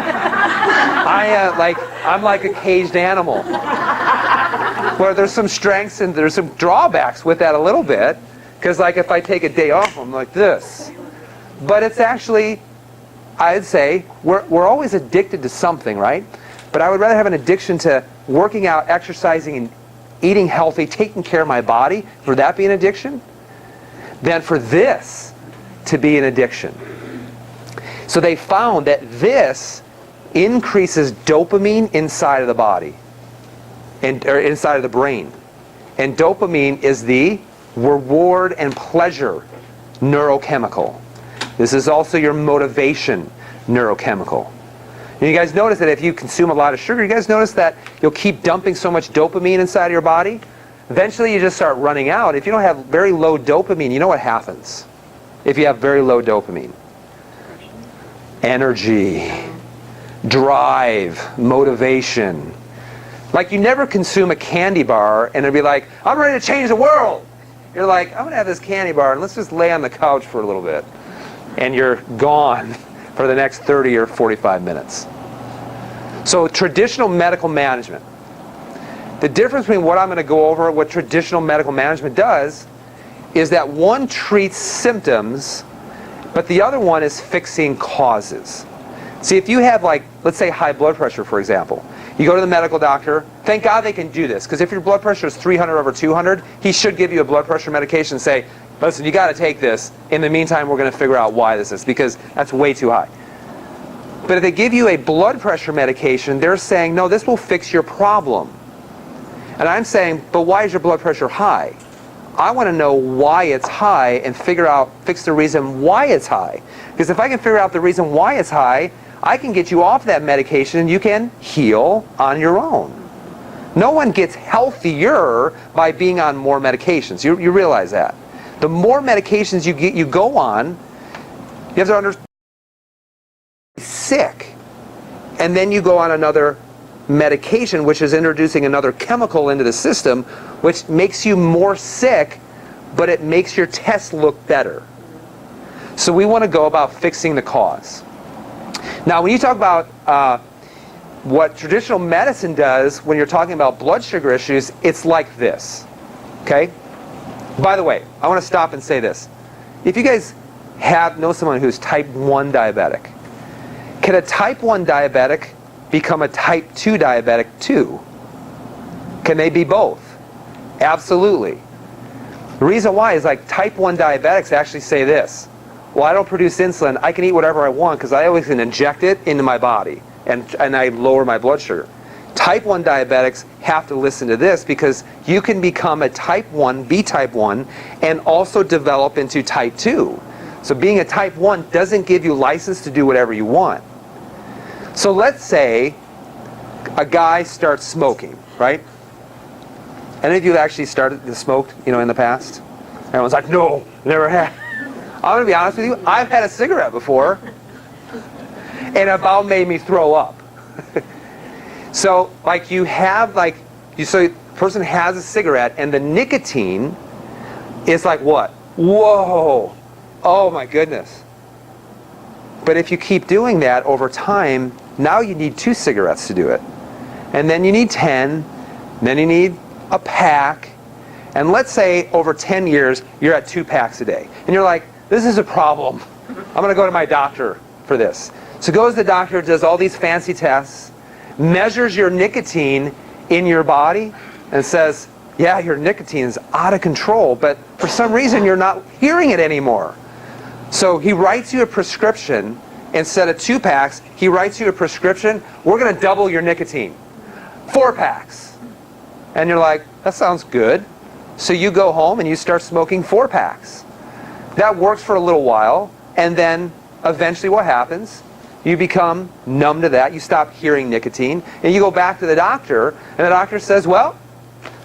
like a caged animal. Where there's some strengths and there's some drawbacks with that a little bit. Because like if I take a day off, I'm like this. But it's actually, I'd say, we're always addicted to something, right? But I would rather have an addiction to working out, exercising, and eating healthy, taking care of my body, for that be an addiction, than for this to be an addiction. So they found that this increases dopamine inside of the body, or inside of the brain. And dopamine is the reward and pleasure neurochemical. This is also your motivation neurochemical. And you guys notice that if you consume a lot of sugar, you guys notice that you'll keep dumping so much dopamine inside of your body? Eventually you just start running out. If you don't have very low dopamine, you know what happens? If you have very low dopamine? Energy, drive, motivation. Like you never consume a candy bar and it'll be like, I'm ready to change the world. You're like, I'm going to have this candy bar and let's just lay on the couch for a little bit. And you're gone for the next 30 or 45 minutes. So traditional medical management. The difference between what I'm going to go over, what traditional medical management does, is that one treats symptoms, but the other one is fixing causes. See, if you have, like, let's say high blood pressure, for example, You go to the medical doctor. Thank God they can do this, because if your blood pressure is 300 over 200, he should give you a blood pressure medication and say, listen, you got to take this. In the meantime, we're going to figure out why this is, because that's way too high. But if they give you a blood pressure medication, they're saying, no, this will fix your problem. And I'm saying, but why is your blood pressure high? I want to know why it's high and fix the reason why it's high. Because if I can figure out the reason why it's high, I can get you off that medication and you can heal on your own. No one gets healthier by being on more medications. You realize that. The more medications you go on, you have to understand sick. And then you go on another medication, which is introducing another chemical into the system, which makes you more sick, but it makes your test look better. So we want to go about fixing the cause. Now, when you talk about what traditional medicine does when you're talking about blood sugar issues, it's like this. Okay? By the way, I want to stop and say this. If you guys know someone who's type 1 diabetic, can a type 1 diabetic become a type 2 diabetic too? Can they be both? Absolutely. The reason why is like type 1 diabetics actually say this. Well, I don't produce insulin. I can eat whatever I want because I always can inject it into my body and I lower my blood sugar. Type 1 diabetics have to listen to this because you can become a type 1, be type 1, and also develop into type 2. So being a type 1 doesn't give you license to do whatever you want. So let's say a guy starts smoking, right? Any of you actually started to smoke, in the past? Everyone's like, no, never have. I'm going to be honest with you, I've had a cigarette before, and it about made me throw up. So, so a person has a cigarette, and the nicotine is like what? Whoa! Oh my goodness. But if you keep doing that over time, now you need 2 cigarettes to do it. And then you need 10, then you need a pack, and let's say over 10 years, you're at 2 packs a day. And you're like, this is a problem. I'm going to go to my doctor for this. So goes to the doctor, does all these fancy tests, measures your nicotine in your body, and says, yeah, your nicotine is out of control, but for some reason you're not hearing it anymore. So he writes you a prescription. Instead of 2 packs, he writes you a prescription. We're going to double your nicotine. 4 packs. And you're like, that sounds good. So you go home and you start smoking 4 packs. That works for a little while, and then eventually what happens? You become numb to that, you stop hearing nicotine, and you go back to the doctor, and the doctor says, well,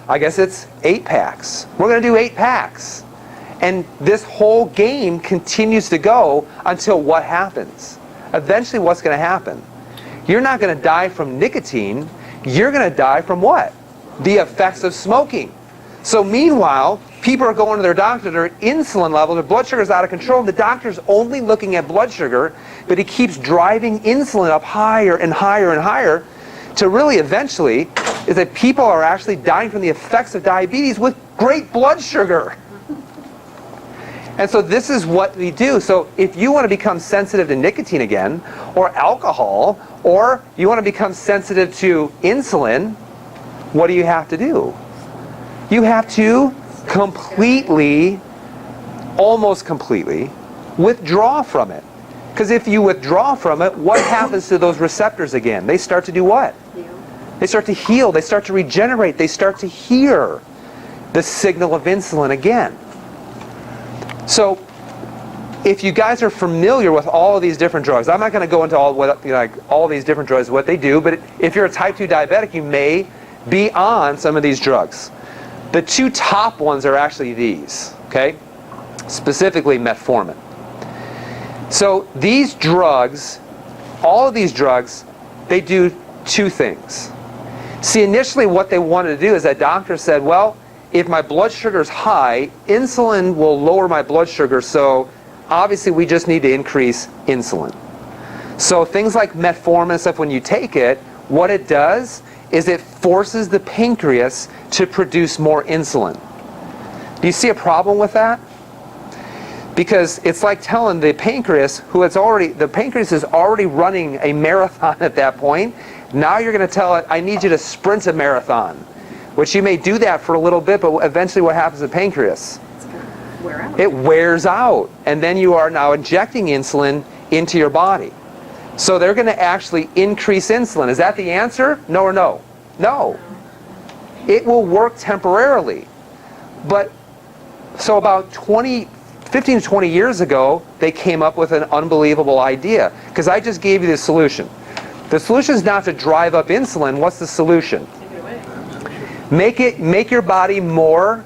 I guess it's 8 packs. We're going to do 8 packs. And this whole game continues to go until what happens? Eventually what's going to happen? You're not going to die from nicotine, you're going to die from what? The effects of smoking. So meanwhile, people are going to their doctor, their insulin level, their blood sugar is out of control, and the doctor's only looking at blood sugar, but he keeps driving insulin up higher and higher and higher to really eventually is that people are actually dying from the effects of diabetes with great blood sugar. And so this is what we do. So if you want to become sensitive to nicotine again, or alcohol, or you want to become sensitive to insulin, what do you have to do? You have to completely, almost completely, withdraw from it. Because if you withdraw from it, what happens to those receptors again? They start to do what? They start to heal, they start to regenerate, they start to hear the signal of insulin again. So, if you guys are familiar with all of these different drugs, I'm not going to go into all these different drugs, what they do, but if you're a type 2 diabetic, you may be on some of these drugs. The 2 top ones are actually these, okay? Specifically metformin. So these drugs, all of these drugs, they do 2 things. See, initially what they wanted to do is that doctor said, well, if my blood sugar is high, insulin will lower my blood sugar, so obviously we just need to increase insulin. So things like metformin and stuff, when you take it, what it does is it forces the pancreas to produce more insulin. Do you see a problem with that? Because it's like telling the pancreas, the pancreas is already running a marathon at that point, Now you're going to tell it, I need you to sprint a marathon, which you may do that for a little bit, but eventually what happens to the pancreas? It's going to wear out. It wears out, and then you are now injecting insulin into your body. So they're going to actually increase insulin. Is that the answer? No or no? No. It will work temporarily. But so about 15 to 20 years ago, they came up with an unbelievable idea. Because I just gave you the solution. The solution is not to drive up insulin. What's the solution? Take it away. Make your body more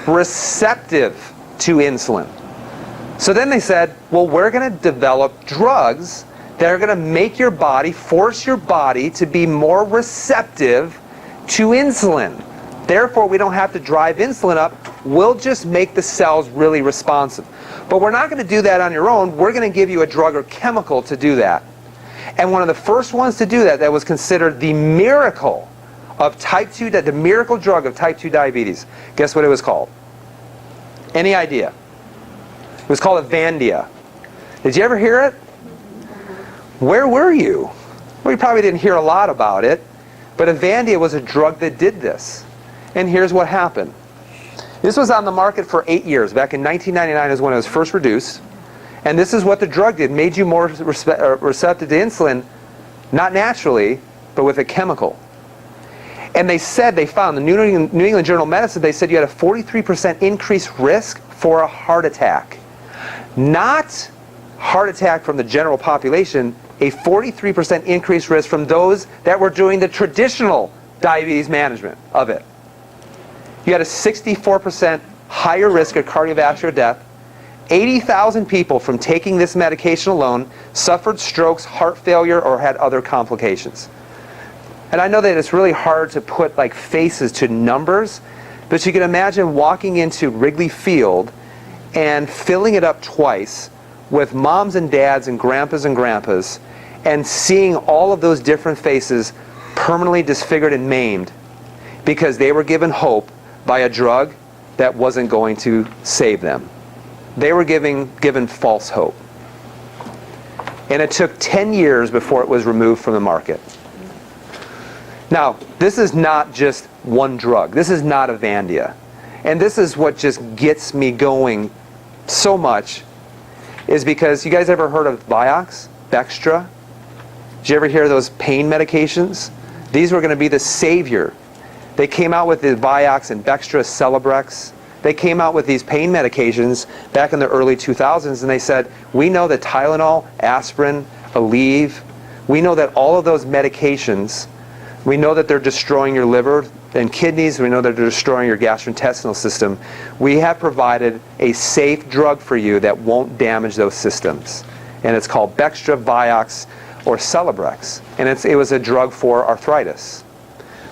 receptive to insulin. So then they said, well, we're going to develop drugs that are going to make your body, force your body to be more receptive to insulin. Therefore, we don't have to drive insulin up. We'll just make the cells really responsive. But we're not going to do that on your own. We're going to give you a drug or chemical to do that. And one of the first ones to do that was considered the miracle of type 2, the miracle drug of type 2 diabetes. Guess what it was called? Any idea? It was called Avandia. Did you ever hear it? Where were you? Well, you probably didn't hear a lot about it, but Avandia was a drug that did this. And here's what happened. This was on the market for 8 years. Back in 1999 is when it was first reduced. And this is what the drug did. Made you more receptive to insulin, not naturally, but with a chemical. And they said, they found, the New England Journal of Medicine, they said you had a 43% increased risk for a heart attack. Not heart attack from the general population, a 43% increased risk from those that were doing the traditional diabetes management of it. You had a 64% higher risk of cardiovascular death. 80,000 people from taking this medication alone suffered strokes, heart failure, or had other complications. And I know that it's really hard to put like faces to numbers, but you can imagine walking into Wrigley Field and filling it up twice with moms and dads and grandpas and seeing all of those different faces permanently disfigured and maimed because they were given hope by a drug that wasn't going to save them. They were given false hope. And it took 10 years before it was removed from the market. Now, this is not just one drug. This is not Avandia. And this is what just gets me going so much, is because you guys ever heard of Vioxx, Bextra? Did you ever hear of those pain medications? These were going to be the savior. They came out with the Vioxx and Bextra, Celebrex. They came out with these pain medications back in the early 2000s, and they said, we know that Tylenol, aspirin, Aleve, we know that all of those medications, we know that they're destroying your liver and kidneys, we know that they're destroying your gastrointestinal system. We have provided a safe drug for you that won't damage those systems. And it's called Bextra, Vioxx, or Celebrex. And it was a drug for arthritis.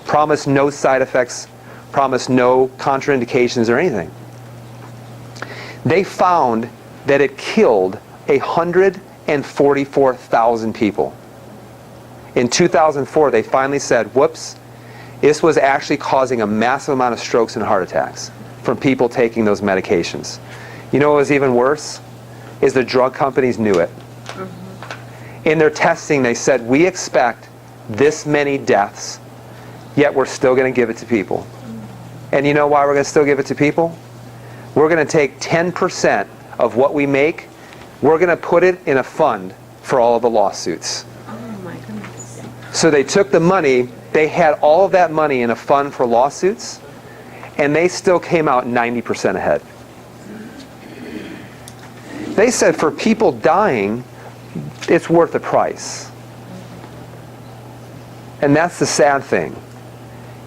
Promised no side effects, promised no contraindications or anything. They found that it killed 144,000 people. In 2004, they finally said, whoops, this was actually causing a massive amount of strokes and heart attacks from people taking those medications. You know what was even worse? Is the drug companies knew it. In their testing, they said, we expect this many deaths, yet we're still going to give it to people. And you know why we're going to still give it to people? We're going to take 10% of what we make, we're going to put it in a fund for all of the lawsuits. Oh my goodness. So they took the money, they had all of that money in a fund for lawsuits, and they still came out 90% ahead. They said for people dying, it's worth the price. And that's the sad thing.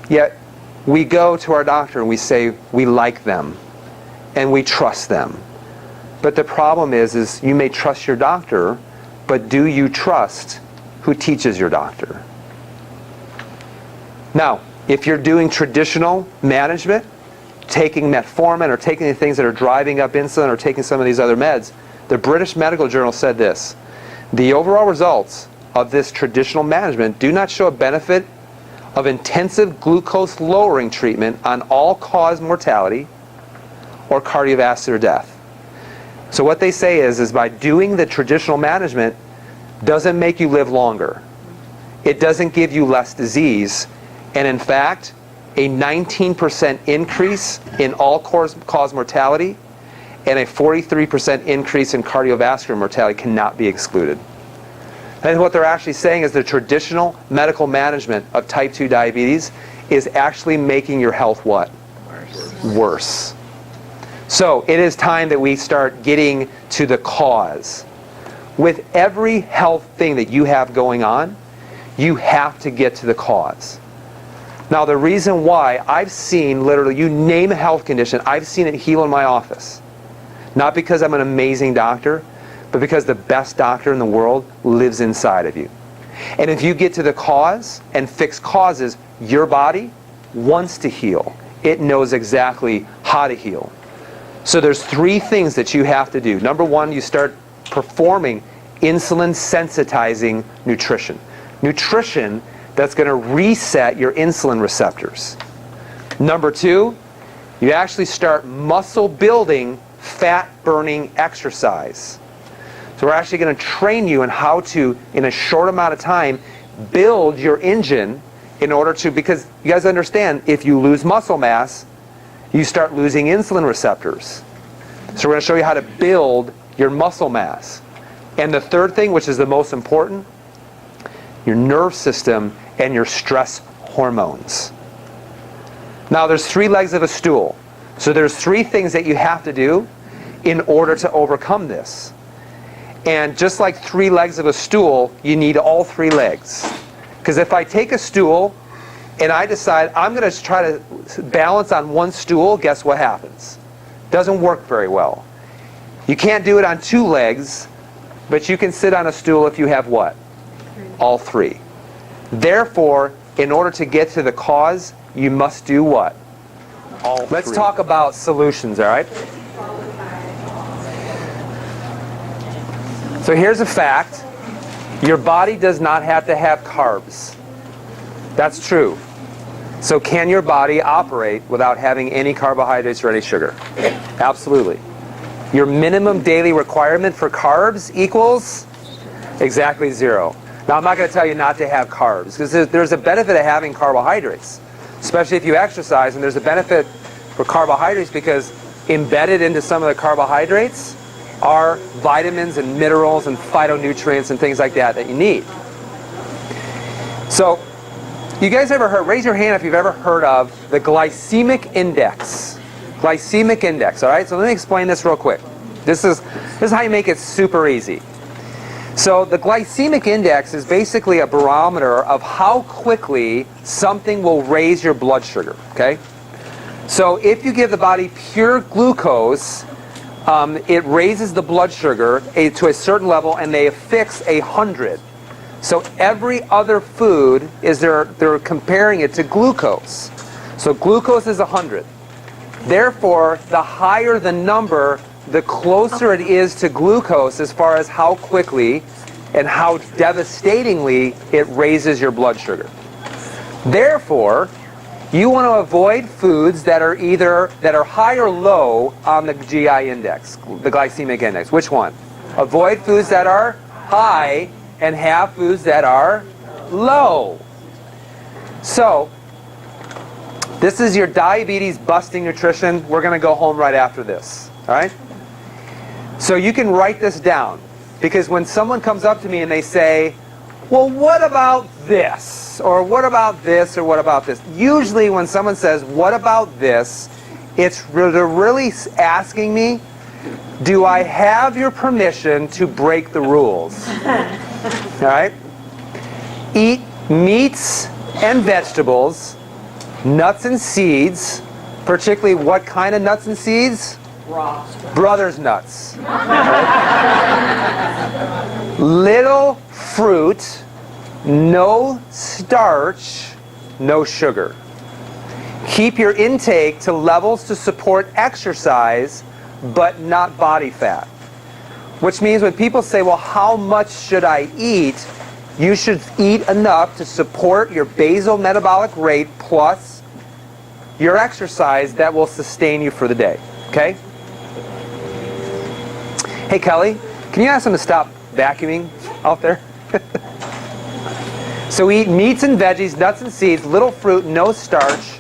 Yet, we go to our doctor and we say we like them and we trust them. But the problem is you may trust your doctor, but do you trust who teaches your doctor? Now, if you're doing traditional management, taking metformin or taking the things that are driving up insulin or taking some of these other meds, the British Medical Journal said this: the overall results of this traditional management do not show a benefit of intensive glucose lowering treatment on all-cause mortality or cardiovascular death. So what they say is by doing the traditional management doesn't make you live longer. It doesn't give you less disease. And in fact, a 19% increase in all-cause mortality and a 43% increase in cardiovascular mortality cannot be excluded. And what they're actually saying is the traditional medical management of type 2 diabetes is actually making your health what? Worse. So it is time that we start getting to the cause. With every health thing that you have going on, you have to get to the cause. Now the reason why, I've seen literally, you name a health condition, I've seen it heal in my office. Not because I'm an amazing doctor, but because the best doctor in the world lives inside of you. And if you get to the cause and fix causes, your body wants to heal. It knows exactly how to heal. So there's 3 things that you have to do. Number 1, you start performing insulin sensitizing nutrition. Nutrition that's going to reset your insulin receptors. Number 2, you actually start muscle building, fat burning exercise. So we're actually going to train you in how to, in a short amount of time, build your engine in order to, because you guys understand, if you lose muscle mass, you start losing insulin receptors. So we're going to show you how to build your muscle mass. And the third thing, which is the most important, your nerve system and your stress hormones. Now there's 3 legs of a stool. So there's 3 things that you have to do in order to overcome this. And just like 3 legs of a stool, you need all 3 legs. Because if I take a stool and I decide I'm going to try to balance on one stool, guess what happens? Doesn't work very well. You can't do it on 2 legs, but you can sit on a stool if you have what? All 3. Therefore, in order to get to the cause, you must do what? All 3. Let's talk about solutions, all right? So here's a fact. Your body does not have to have carbs. That's true. So can your body operate without having any carbohydrates or any sugar? Absolutely. Your minimum daily requirement for carbs equals exactly 0. Now I'm not going to tell you not to have carbs, because there's a benefit of having carbohydrates, especially if you exercise, and there's a benefit for carbohydrates because embedded into some of the carbohydrates are vitamins and minerals and phytonutrients and things like that you need. So, you guys ever heard, raise your hand if you've ever heard of the glycemic index. Glycemic index, all right? So let me explain this real quick. This is how you make it super easy. So the glycemic index is basically a barometer of how quickly something will raise your blood sugar, okay? So if you give the body pure glucose, it raises the blood sugar to a certain level, and they affix 100. So every other food is they're comparing it to glucose. So glucose is 100. Therefore, the higher the number, the closer it is to glucose as far as how quickly and how devastatingly it raises your blood sugar. Therefore, you want to avoid foods that are high or low on the GI index, the glycemic index. Which one? Avoid foods that are high and have foods that are low. So, this is your diabetes busting nutrition. We're going to go home right after this. All right? So you can write this down, because when someone comes up to me and they say, well, what about this? Or what about this? Or what about this? Usually when someone says, what about this? They're really asking me, do I have your permission to break the rules? All right? Eat meats and vegetables, nuts and seeds, particularly what kind of nuts and seeds? Brothers nuts. Little fruit, no starch, no sugar. Keep your intake to levels to support exercise, but not body fat. Which means when people say, well, how much should I eat? You should eat enough to support your basal metabolic rate plus your exercise that will sustain you for the day. Okay? Hey, Kelly, can you ask them to stop vacuuming out there? So eat meats and veggies, nuts and seeds, little fruit, no starch,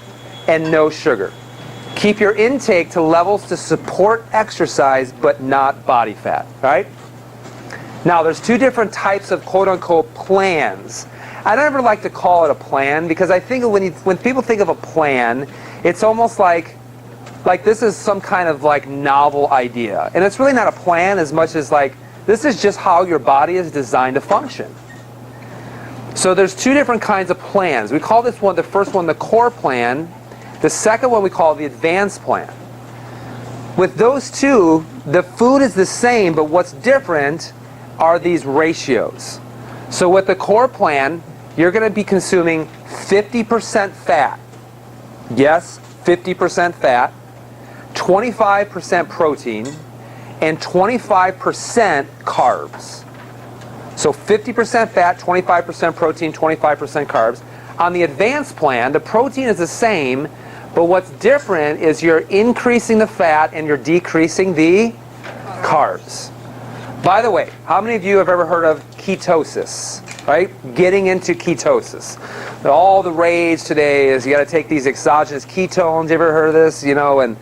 and no sugar. Keep your intake to levels to support exercise, but not body fat, right? Now, there's two different types of quote-unquote plans. I never like to call it a plan because I think when people think of a plan, it's almost like this is some kind of like novel idea. And it's really not a plan as much as like, this is just how your body is designed to function. So there's two different kinds of plans. We call this one, the first one, the core plan. The second one we call the advanced plan. With those two, the food is the same, but what's different are these ratios. So with the core plan, you're going to be consuming 50% fat. Yes, 50% fat, 25% protein, and 25% carbs. So 50% fat, 25% protein, 25% carbs. On the advanced plan, the protein is the same, but what's different is you're increasing the fat and you're decreasing the carbs. By the way, how many of you have ever heard of ketosis, right? Getting into ketosis. All the rage today is you got to take these exogenous ketones. You ever heard of this? You know, and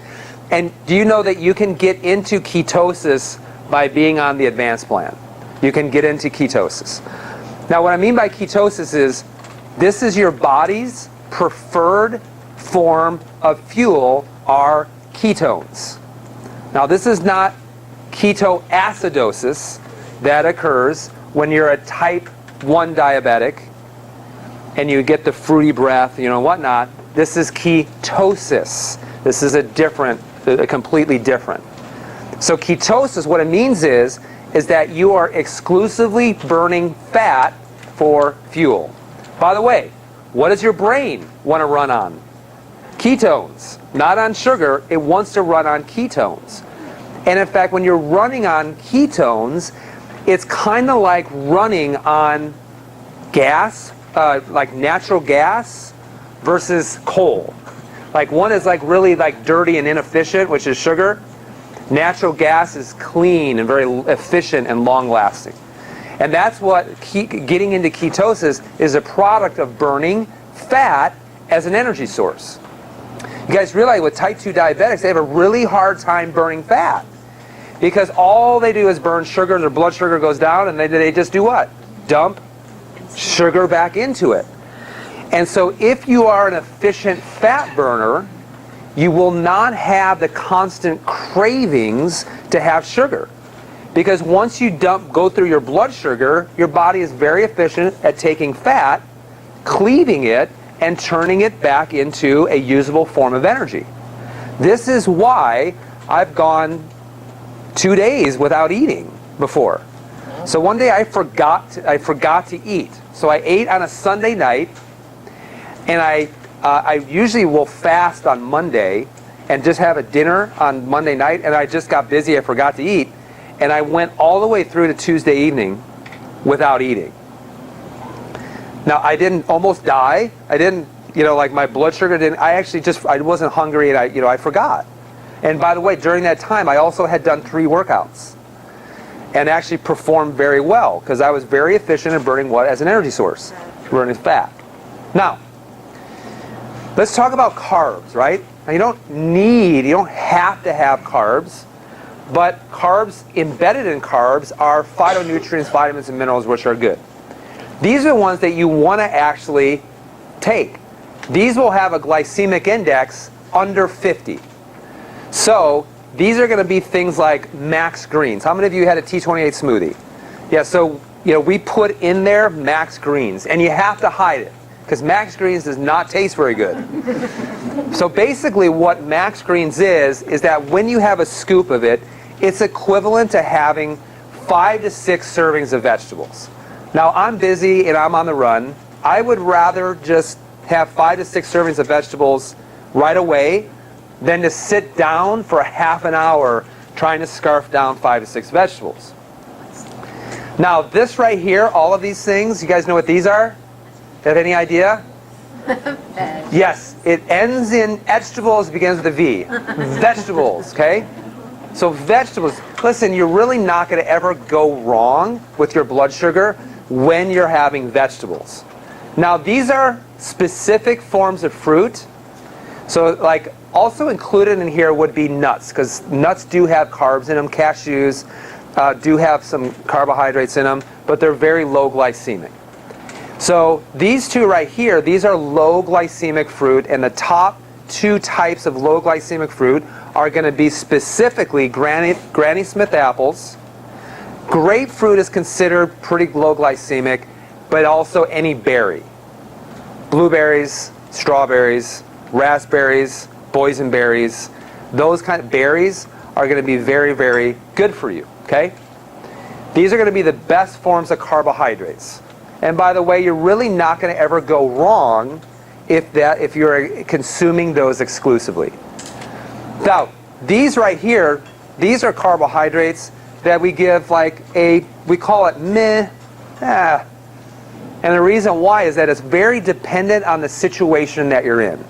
do you know that you can get into ketosis by being on the advanced plan? You can get into ketosis. Now, what I mean by ketosis is this is your body's preferred form of fuel are ketones. Now, this is not ketoacidosis that occurs when you're a type 1 diabetic and you get the fruity breath, you know, whatnot. This is ketosis. This is a completely different. So ketosis, what it means is that you are exclusively burning fat for fuel. By the way, what does your brain want to run on? Ketones. Not on sugar, it wants to run on ketones. And in fact, when you're running on ketones, it's kind of like running on gas, like natural gas versus coal. Like one is like really like dirty and inefficient, which is sugar. Natural gas is clean and very efficient and long-lasting. And that's what getting into ketosis is, a product of burning fat as an energy source. You guys realize with type 2 diabetics, they have a really hard time burning fat because all they do is burn sugar, their blood sugar goes down, and they just do what? Dump sugar back into it. And so if you are an efficient fat burner, you will not have the constant cravings to have sugar. Because once you go through your blood sugar, your body is very efficient at taking fat, cleaving it, and turning it back into a usable form of energy. This is why I've gone 2 days without eating before. So one day I forgot to eat. So I ate on a Sunday night, and I usually will fast on Monday and just have a dinner on Monday night, and I just got busy, I forgot to eat, and I went all the way through to Tuesday evening without eating. Now, I didn't almost die. I didn't, like my blood sugar didn't, I wasn't hungry, and I forgot. And by the way, during that time, I also had done 3 workouts and actually performed very well because I was very efficient in burning what as an energy source? Burning fat. Now, let's talk about carbs, right? Now, you don't have to have carbs, but carbs, embedded in carbs, are phytonutrients, vitamins, and minerals, which are good. These are the ones that you want to actually take. These will have a glycemic index under 50. So these are going to be things like Max Greens. How many of you had a T28 smoothie? Yeah, so we put in there Max Greens, and you have to hide it because Max Greens does not taste very good. So basically what Max Greens is that when you have a scoop of it, it's equivalent to having 5 to 6 servings of vegetables. Now, I'm busy and I'm on the run. I would rather just have 5 to 6 servings of vegetables right away than to sit down for a half an hour trying to scarf down 5 to 6 vegetables. Now, this right here, all of these things, you guys know what these are? Have any idea? Yes, it ends in vegetables, begins with a V. Vegetables, okay? So vegetables, listen, you're really not going to ever go wrong with your blood sugar when you're having vegetables. Now these are specific forms of fruit. So like also included in here would be nuts, because nuts do have carbs in them. Cashews do have some carbohydrates in them, but they're very low glycemic. So these two right here, these are low glycemic fruit, and the top two types of low glycemic fruit are going to be specifically Granny Smith apples. Grapefruit is considered pretty low glycemic, but also any berry. Blueberries, strawberries, raspberries, boysenberries, those kind of berries are going to be very, very good for you, okay? These are going to be the best forms of carbohydrates. And by the way, you're really not going to ever go wrong if you're consuming those exclusively. Now, these right here, these are carbohydrates that we give like we call it meh. And the reason why is that it's very dependent on the situation that you're in.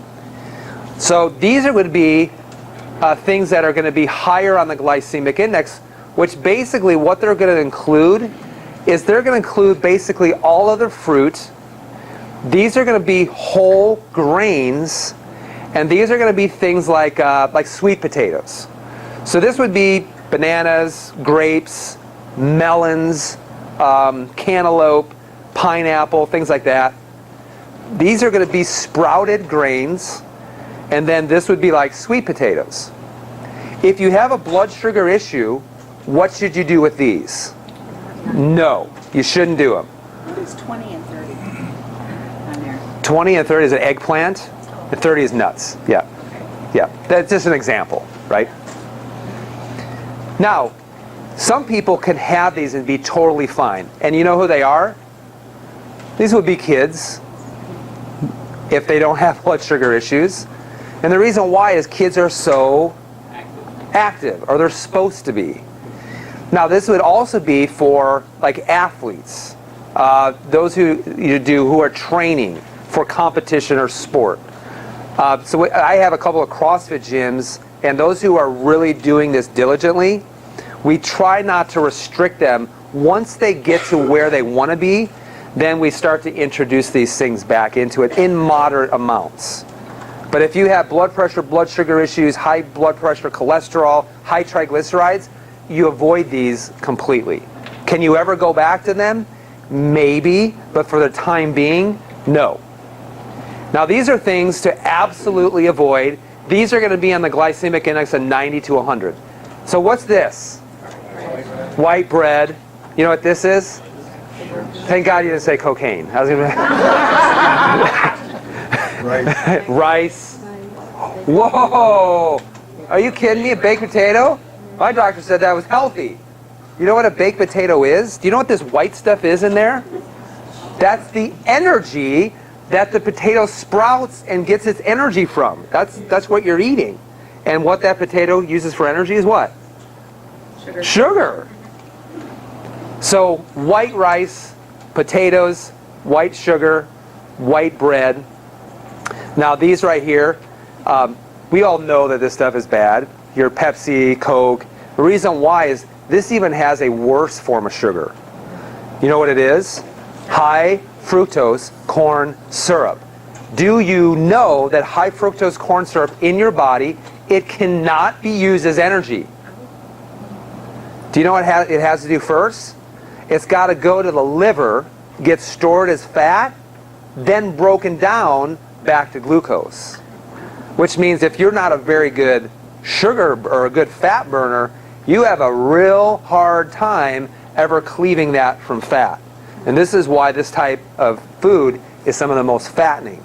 So these are going to be things that are going to be higher on the glycemic index, which basically what they're going to include is they're going to include basically all other fruit. These are going to be whole grains, and these are going to be things like sweet potatoes. So this would be bananas, grapes, melons, cantaloupe, pineapple, things like that. These are going to be sprouted grains, and then this would be like sweet potatoes. If you have a blood sugar issue, what should you do with these? No, you shouldn't do them. What is 20 and 30 on there? 20 and 30 is an eggplant, and 30 is nuts. Yeah, yeah. That's just an example, right? Now, some people can have these and be totally fine. And you know who they are? These would be kids if they don't have blood sugar issues. And the reason why is kids are so active, or they're supposed to be. Now this would also be for like athletes, those who are training for competition or sport. So I have a couple of CrossFit gyms, and those who are really doing this diligently, we try not to restrict them. Once they get to where they want to be, then we start to introduce these things back into it in moderate amounts. But if you have blood pressure, blood sugar issues, high blood pressure, cholesterol, high triglycerides, you avoid these completely. Can you ever go back to them? Maybe, but for the time being, no. Now these are things to absolutely avoid. These are going to be on the glycemic index of 90 to 100. So what's this? White bread. You know what this is? Thank God you didn't say cocaine. I was gonna Rice. Whoa! Are you kidding me? A baked potato? My doctor said that was healthy. You know what a baked potato is? Do you know what this white stuff is in there? That's the energy that the potato sprouts and gets its energy from. That's what you're eating. And what that potato uses for energy is what? Sugar. So white rice, potatoes, white sugar, white bread. Now these right here, we all know that this stuff is bad. Your Pepsi, Coke. The reason why is this even has a worse form of sugar. You know what it is? High fructose corn syrup. Do you know that high fructose corn syrup in your body, it cannot be used as energy? Do you know what it has to do first? It's got to go to the liver, get stored as fat, then broken down back to glucose. Which means if you're not a very good sugar or a good fat burner, you have a real hard time ever cleaving that from fat. And this is why this type of food is some of the most fattening.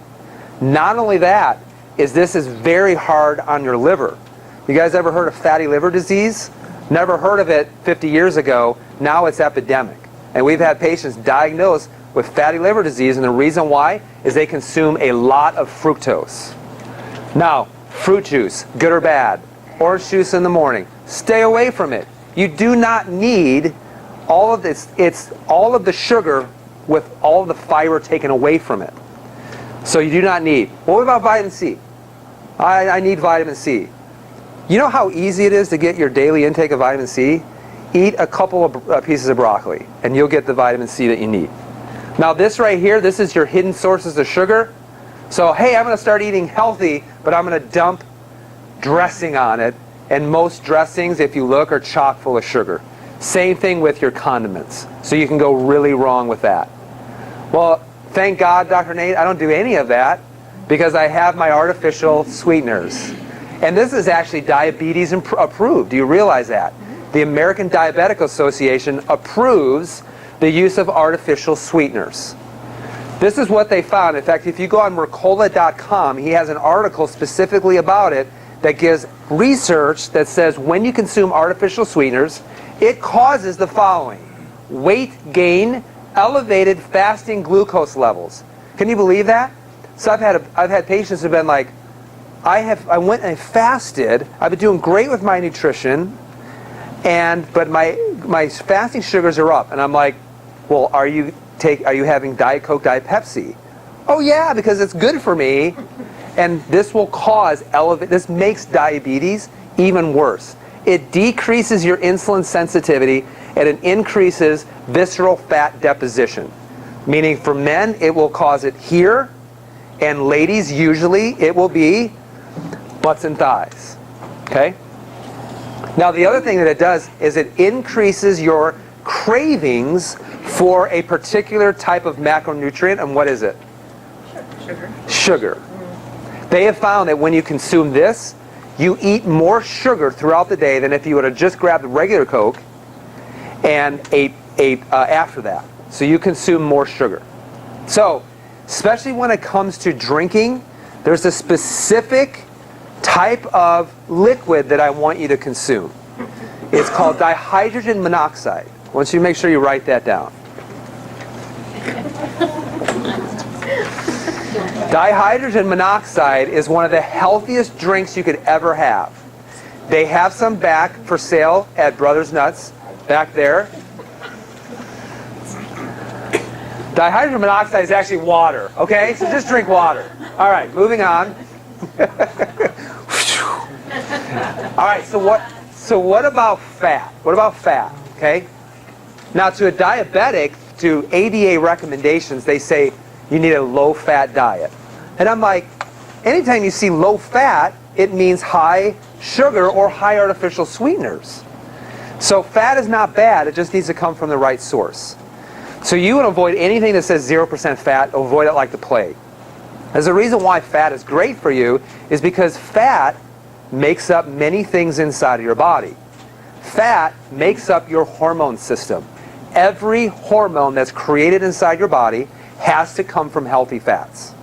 Not only that, this is very hard on your liver. You guys ever heard of fatty liver disease? Never heard of it 50 years ago. Now it's epidemic. And we've had patients diagnosed with fatty liver disease, and the reason why is they consume a lot of fructose. Now, fruit juice, good or bad? Orange juice in the morning. Stay away from it. You do not need all of this. It's all of the sugar with all of the fiber taken away from it. So you do not need. What about vitamin C? I need vitamin C. You know how easy it is to get your daily intake of vitamin C? Eat a couple of pieces of broccoli, and you'll get the vitamin C that you need. Now this right here, this is your hidden sources of sugar. So hey, I'm going to start eating healthy, but I'm going to dump dressing on it. And most dressings, if you look, are chock full of sugar. Same thing with your condiments. So you can go really wrong with that. Well, thank God, Dr. Nate, I don't do any of that because I have my artificial sweeteners. And this is actually diabetes approved. Do you realize that? The American Diabetic Association approves the use of artificial sweeteners. This is what they found. In fact, if you go on Mercola.com, he has an article specifically about it that gives research that says when you consume artificial sweeteners, it causes the following: weight gain, elevated fasting glucose levels. Can you believe that? So I've had patients who've been like, I went and I fasted. I've been doing great with my nutrition, but my fasting sugars are up. And I'm like, well, are you having Diet Coke, Diet Pepsi? Oh yeah, because it's good for me. And this will cause this makes diabetes even worse. It decreases your insulin sensitivity and it increases visceral fat deposition. Meaning for men, it will cause it here, and ladies, usually it will be butts and thighs. Okay? Now the other thing that it does is it increases your cravings for a particular type of macronutrient, and what is it? Sugar. Sugar. They have found that when you consume this, you eat more sugar throughout the day than if you would have just grabbed regular Coke and ate after that. So you consume more sugar. So, especially when it comes to drinking, there's a specific type of liquid that I want you to consume. It's called dihydrogen monoxide. I want you to make sure you write that down. Dihydrogen monoxide is one of the healthiest drinks you could ever have. They have some back for sale at Brothers Nuts, back there. Dihydrogen monoxide is actually water, okay? So just drink water. All right, moving on. All right, so what about fat? What about fat, okay? Now, to a diabetic, to ADA recommendations, they say you need a low-fat diet. And I'm like, anytime you see low fat, it means high sugar or high artificial sweeteners. So fat is not bad, it just needs to come from the right source. So you would avoid anything that says 0% fat, avoid it like the plague. There's a reason why fat is great for you is because fat makes up many things inside of your body. Fat makes up your hormone system. Every hormone that's created inside your body has to come from healthy fats.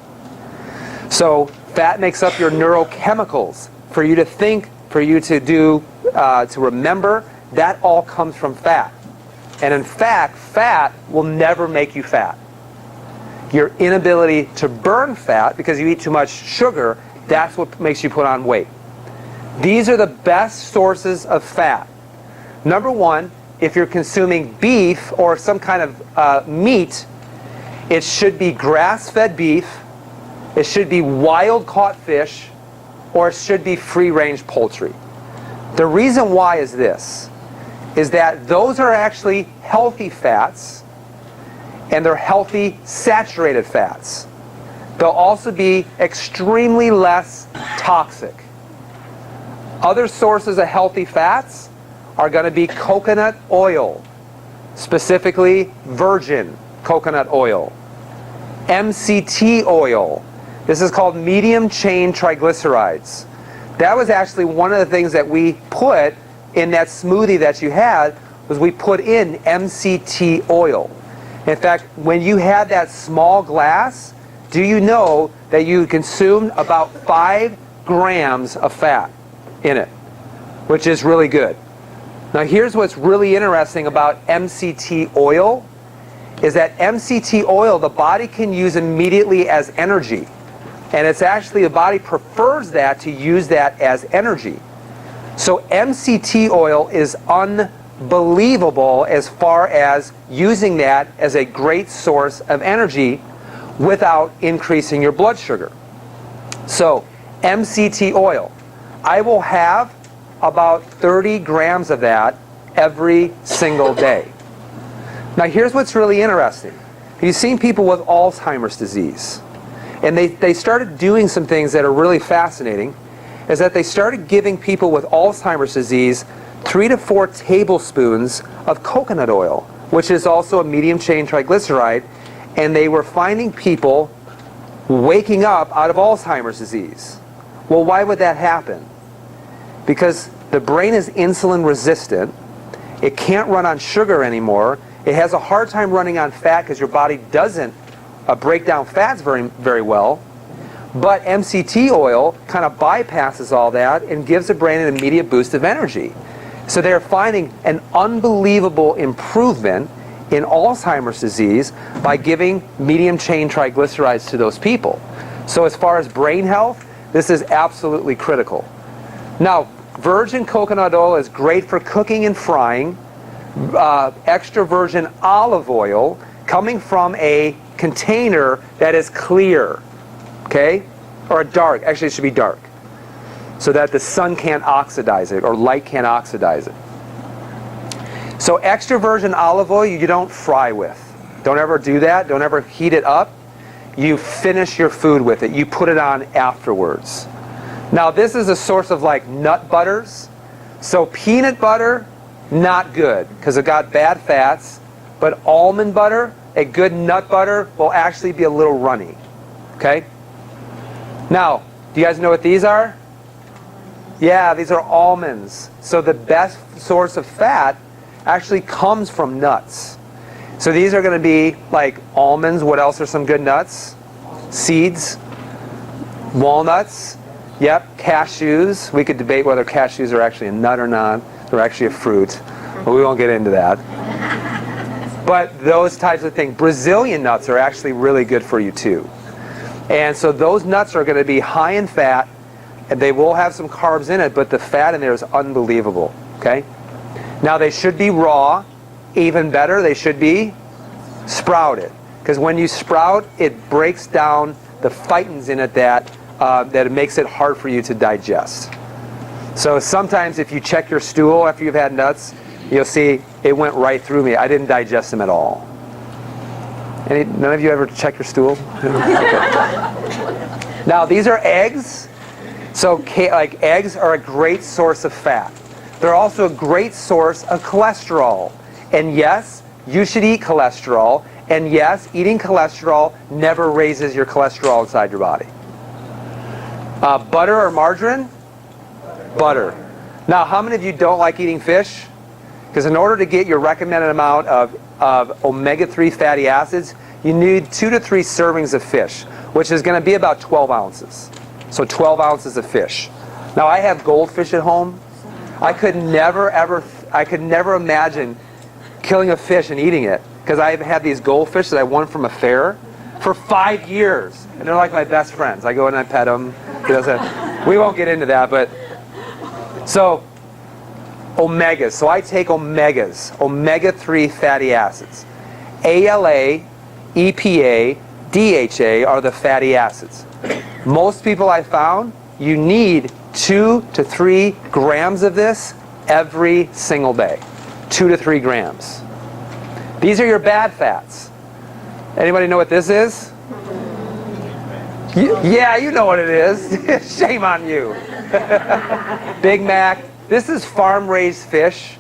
So fat makes up your neurochemicals. For you to think, for you to do, to remember, that all comes from fat. And in fact, fat will never make you fat. Your inability to burn fat because you eat too much sugar, that's what makes you put on weight. These are the best sources of fat. Number one, if you're consuming beef or some kind of meat, it should be grass-fed beef, it should be wild-caught fish, or it should be free-range poultry. The reason why is this, is that those are actually healthy fats, and they're healthy saturated fats. They'll also be extremely less toxic. Other sources of healthy fats are going to be coconut oil, specifically virgin coconut oil, MCT oil. This is called medium chain triglycerides. That was actually one of the things that we put in that smoothie that you had, was we put in MCT oil. In fact, when you had that small glass, do you know that you consumed about 5 grams of fat in it, which is really good. Now here's what's really interesting about MCT oil, is that MCT oil the body can use immediately as energy. And it's actually the body prefers that, to use that as energy. So MCT oil is unbelievable as far as using that as a great source of energy without increasing your blood sugar. So MCT oil, I will have about 30 grams of that every single day. Now here's what's really interesting. You've seen people with Alzheimer's disease. And they started doing some things that are really fascinating, is that they started giving people with Alzheimer's disease 3 to 4 tablespoons of coconut oil, which is also a medium chain triglyceride, and they were finding people waking up out of Alzheimer's disease. Well, why would that happen? Because the brain is insulin resistant. It can't run on sugar anymore. It has a hard time running on fat because your body doesn't break down fats very well. But MCT oil kind of bypasses all that and gives the brain an immediate boost of energy. So they're finding an unbelievable improvement in Alzheimer's disease by giving medium chain triglycerides to those people. So as far as brain health, this is absolutely critical. Now, virgin coconut oil is great for cooking and frying. Extra virgin olive oil coming from a container that is clear, okay? Or dark, actually it should be dark, so that the sun can't oxidize it or light can't oxidize it. So extra virgin olive oil you don't fry with. Don't ever do that. Don't ever heat it up. You finish your food with it. You put it on afterwards. Now this is a source of like nut butters. So peanut butter, not good because it got bad fats. But almond butter, a good nut butter, will actually be a little runny. Okay? Now, do you guys know what these are? Yeah, these are almonds. So the best source of fat actually comes from nuts. So these are going to be like almonds. What else are some good nuts? Seeds. Walnuts. Yep, cashews. We could debate whether cashews are actually a nut or not. They're actually a fruit. But we won't get into that. But those types of things. Brazilian nuts are actually really good for you too. And so those nuts are going to be high in fat, and they will have some carbs in it, but the fat in there is unbelievable. Okay? Now they should be raw. Even better, they should be sprouted. Because when you sprout, it breaks down the phytins in it that it makes it hard for you to digest. So sometimes if you check your stool after you've had nuts, you'll see it went right through me. I didn't digest them at all. None of you ever check your stool? Okay. Now these are eggs. So like eggs are a great source of fat. They're also a great source of cholesterol. And yes, you should eat cholesterol. And yes, eating cholesterol never raises your cholesterol inside your body. Butter or margarine? Butter. Now, how many of you don't like eating fish? Because in order to get your recommended amount of omega-3 fatty acids, you need 2 to 3 servings of fish, which is going to be about 12 ounces. So 12 ounces of fish. Now, I have goldfish at home. I could never imagine killing a fish and eating it, because I've had these goldfish that I won from a fair for 5 years, and they're like my best friends. I go and I pet them. We won't get into that, but so omegas. So I take omegas, omega-3 fatty acids. ALA, EPA, DHA are the fatty acids. Most people I found, you need 2 to 3 grams of this every single day. 2 to 3 grams. These are your bad fats. Anybody know what this is? Yeah, you know what it is. Shame on you. Big Mac. This is farm-raised fish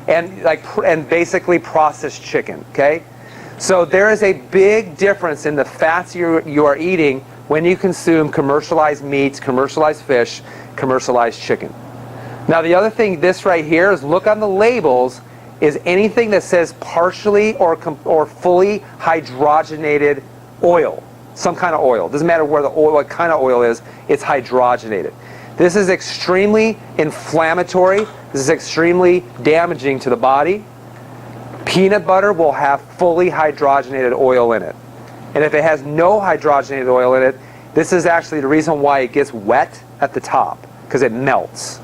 and basically processed chicken, okay? So there is a big difference in the fats you are eating when you consume commercialized meats, commercialized fish, commercialized chicken. Now the other thing, this right here, is look on the labels, is anything that says partially or fully hydrogenated oil. Some kind of oil. Doesn't matter where the oil, what kind of oil is, it's hydrogenated. This is extremely inflammatory. This is extremely damaging to the body. Peanut butter will have fully hydrogenated oil in it. And if it has no hydrogenated oil in it, this is actually the reason why it gets wet at the top, because it melts.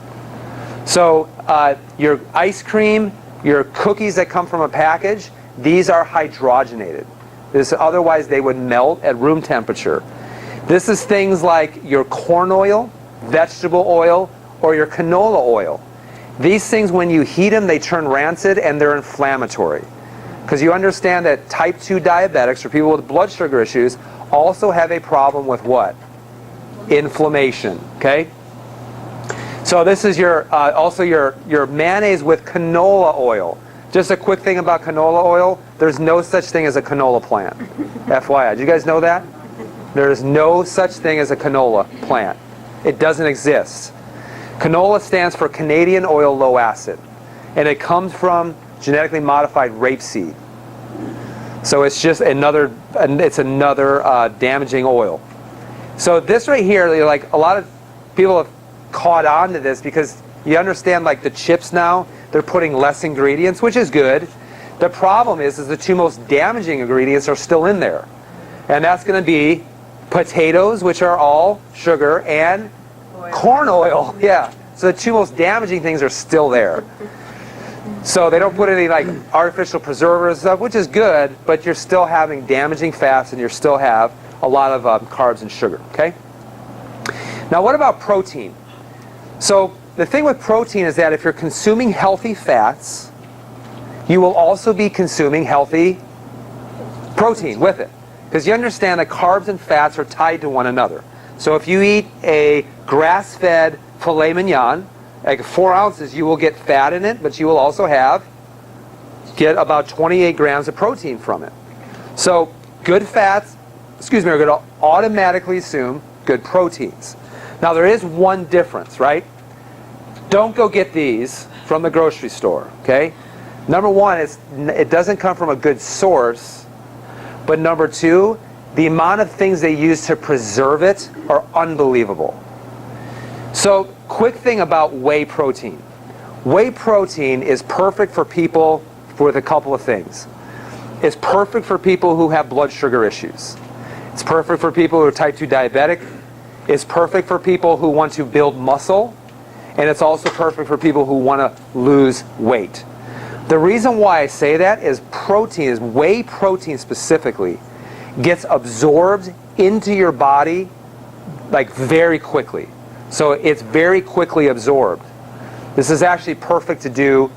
So your ice cream, your cookies that come from a package, these are hydrogenated. Otherwise they would melt at room temperature. This is things like your corn oil, vegetable oil, or your canola oil. These things, when you heat them, they turn rancid and they're inflammatory. Because you understand that type 2 diabetics, or people with blood sugar issues, also have a problem with what? Inflammation, okay? So this is your also your mayonnaise with canola oil. Just a quick thing about canola oil, there's no such thing as a canola plant. FYI, did you guys know that? There is no such thing as a canola plant. It doesn't exist. Canola stands for Canadian oil low acid, and it comes from genetically modified rapeseed. So it's just another damaging oil. So this right here, like a lot of people have caught on to this because you understand, like the chips now, they're putting less ingredients, which is good. The problem is the two most damaging ingredients are still in there. And that's going to be potatoes, which are all sugar, and corn oil. Yeah. So the two most damaging things are still there. So they don't put any like artificial preservatives stuff, which is good, but you're still having damaging fats, and you still have a lot of carbs and sugar. Okay. Now, what about protein? So the thing with protein is that if you're consuming healthy fats, you will also be consuming healthy protein with it. Because you understand that carbs and fats are tied to one another. So if you eat a grass-fed filet mignon, like 4 ounces, you will get fat in it, but you will also get about 28 grams of protein from it. So good fats, are going to automatically assume good proteins. Now there is one difference, right? Don't go get these from the grocery store, okay? Number one, it doesn't come from a good source. But number two, the amount of things they use to preserve it are unbelievable. So, quick thing about whey protein. Whey protein is perfect for people with a couple of things. It's perfect for people who have blood sugar issues. It's perfect for people who are type 2 diabetic. It's perfect for people who want to build muscle. And it's also perfect for people who want to lose weight. The reason why I say that is whey protein specifically, gets absorbed into your body like very quickly. So it's very quickly absorbed. This is actually perfect to do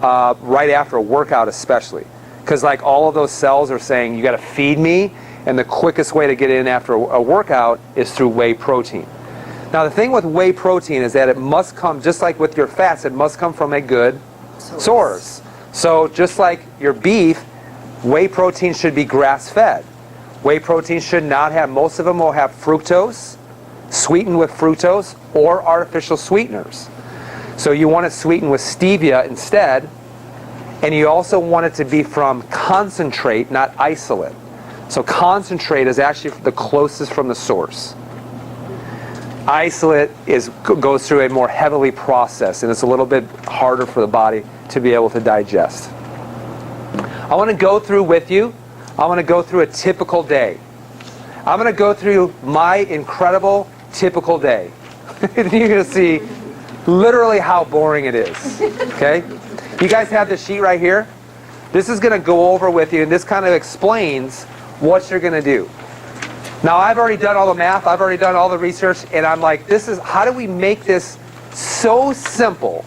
right after a workout especially. Because like all of those cells are saying, you got to feed me, and the quickest way to get in after a workout is through whey protein. Now the thing with whey protein is that it must come, just like with your fats, it must come from a good source. So just like your beef, whey protein should be grass-fed. Whey protein should not have, most of them will have fructose, sweetened with fructose, or artificial sweeteners. So you want it sweetened with stevia instead, and you also want it to be from concentrate, not isolate. So concentrate is actually the closest from the source. Isolate goes through a more heavily processed, and it's a little bit harder for the body to be able to digest. I want to go through with you, I want to go through a typical day. I'm going to go through my incredible typical day. You're going to see literally how boring it is. Okay? You guys have the sheet right here? This is going to go over with you, and this kind of explains what you're going to do. Now, I've already done all the math, I've already done all the research, and I'm like, how do we make this so simple,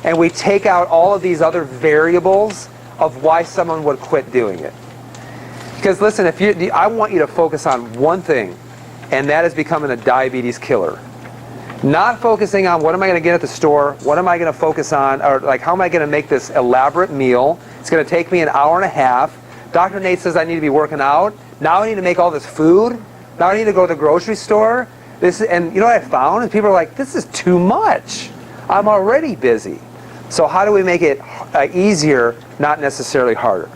and we take out all of these other variables of why someone would quit doing it? Because listen, I want you to focus on one thing, and that is becoming a diabetes killer. Not focusing on what am I going to get at the store, what am I going to focus on, or like how am I going to make this elaborate meal. It's going to take me an hour and a half. Dr. Nate says I need to be working out. Now I need to make all this food. Now I need to go to the grocery store. And you know what I found? People are like, this is too much. I'm already busy. So how do we make it easier, not necessarily harder?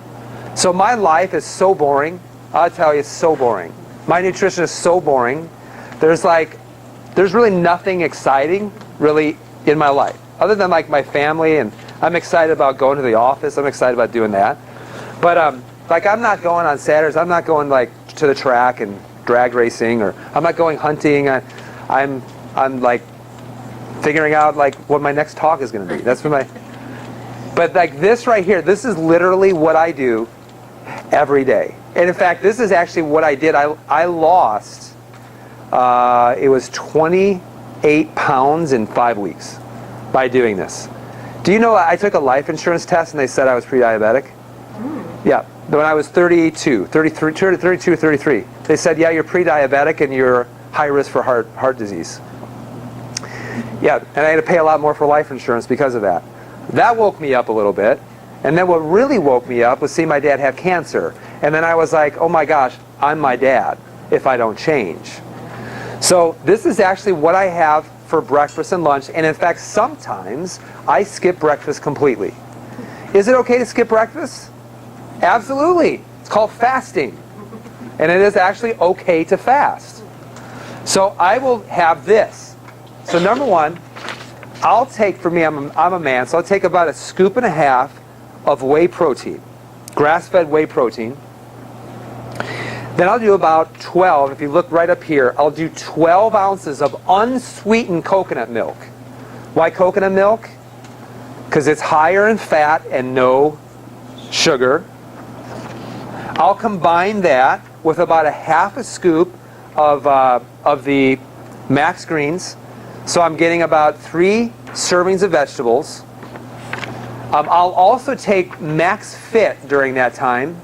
So my life is so boring. I'll tell you, it's so boring. My nutrition is so boring. There's really nothing exciting, really, in my life. Other than like my family, and I'm excited about going to the office. I'm excited about doing that. But like I'm not going on Saturdays. I'm not going like to the track and drag racing, or I'm not going hunting. I'm like figuring out like what my next talk is going to be. That's what my. But like this right here, this is literally what I do every day. And in fact, this is actually what I did. I lost. It was 28 pounds in 5 weeks by doing this. Do you know I took a life insurance test and they said I was pre-diabetic? Yeah, when I was 32, 33. They said, yeah, you're pre-diabetic and you're high risk for heart disease. Yeah, and I had to pay a lot more for life insurance because of that. That woke me up a little bit. And then what really woke me up was seeing my dad have cancer. And then I was like, oh my gosh, I'm my dad if I don't change. So this is actually what I have for breakfast and lunch. And in fact, sometimes I skip breakfast completely. Is it okay to skip breakfast? Absolutely. It's called fasting. And it is actually okay to fast. So I will have this. So number one, I'll take, for me, I'm a man, so I'll take about a scoop and a half of whey protein, grass-fed whey protein. Then I'll do about 12, if you look right up here, I'll do 12 ounces of unsweetened coconut milk. Why coconut milk? Because it's higher in fat and no sugar. I'll combine that with about a half a scoop of the Max Greens. So I'm getting about 3 servings of vegetables. I'll also take Max Fit during that time.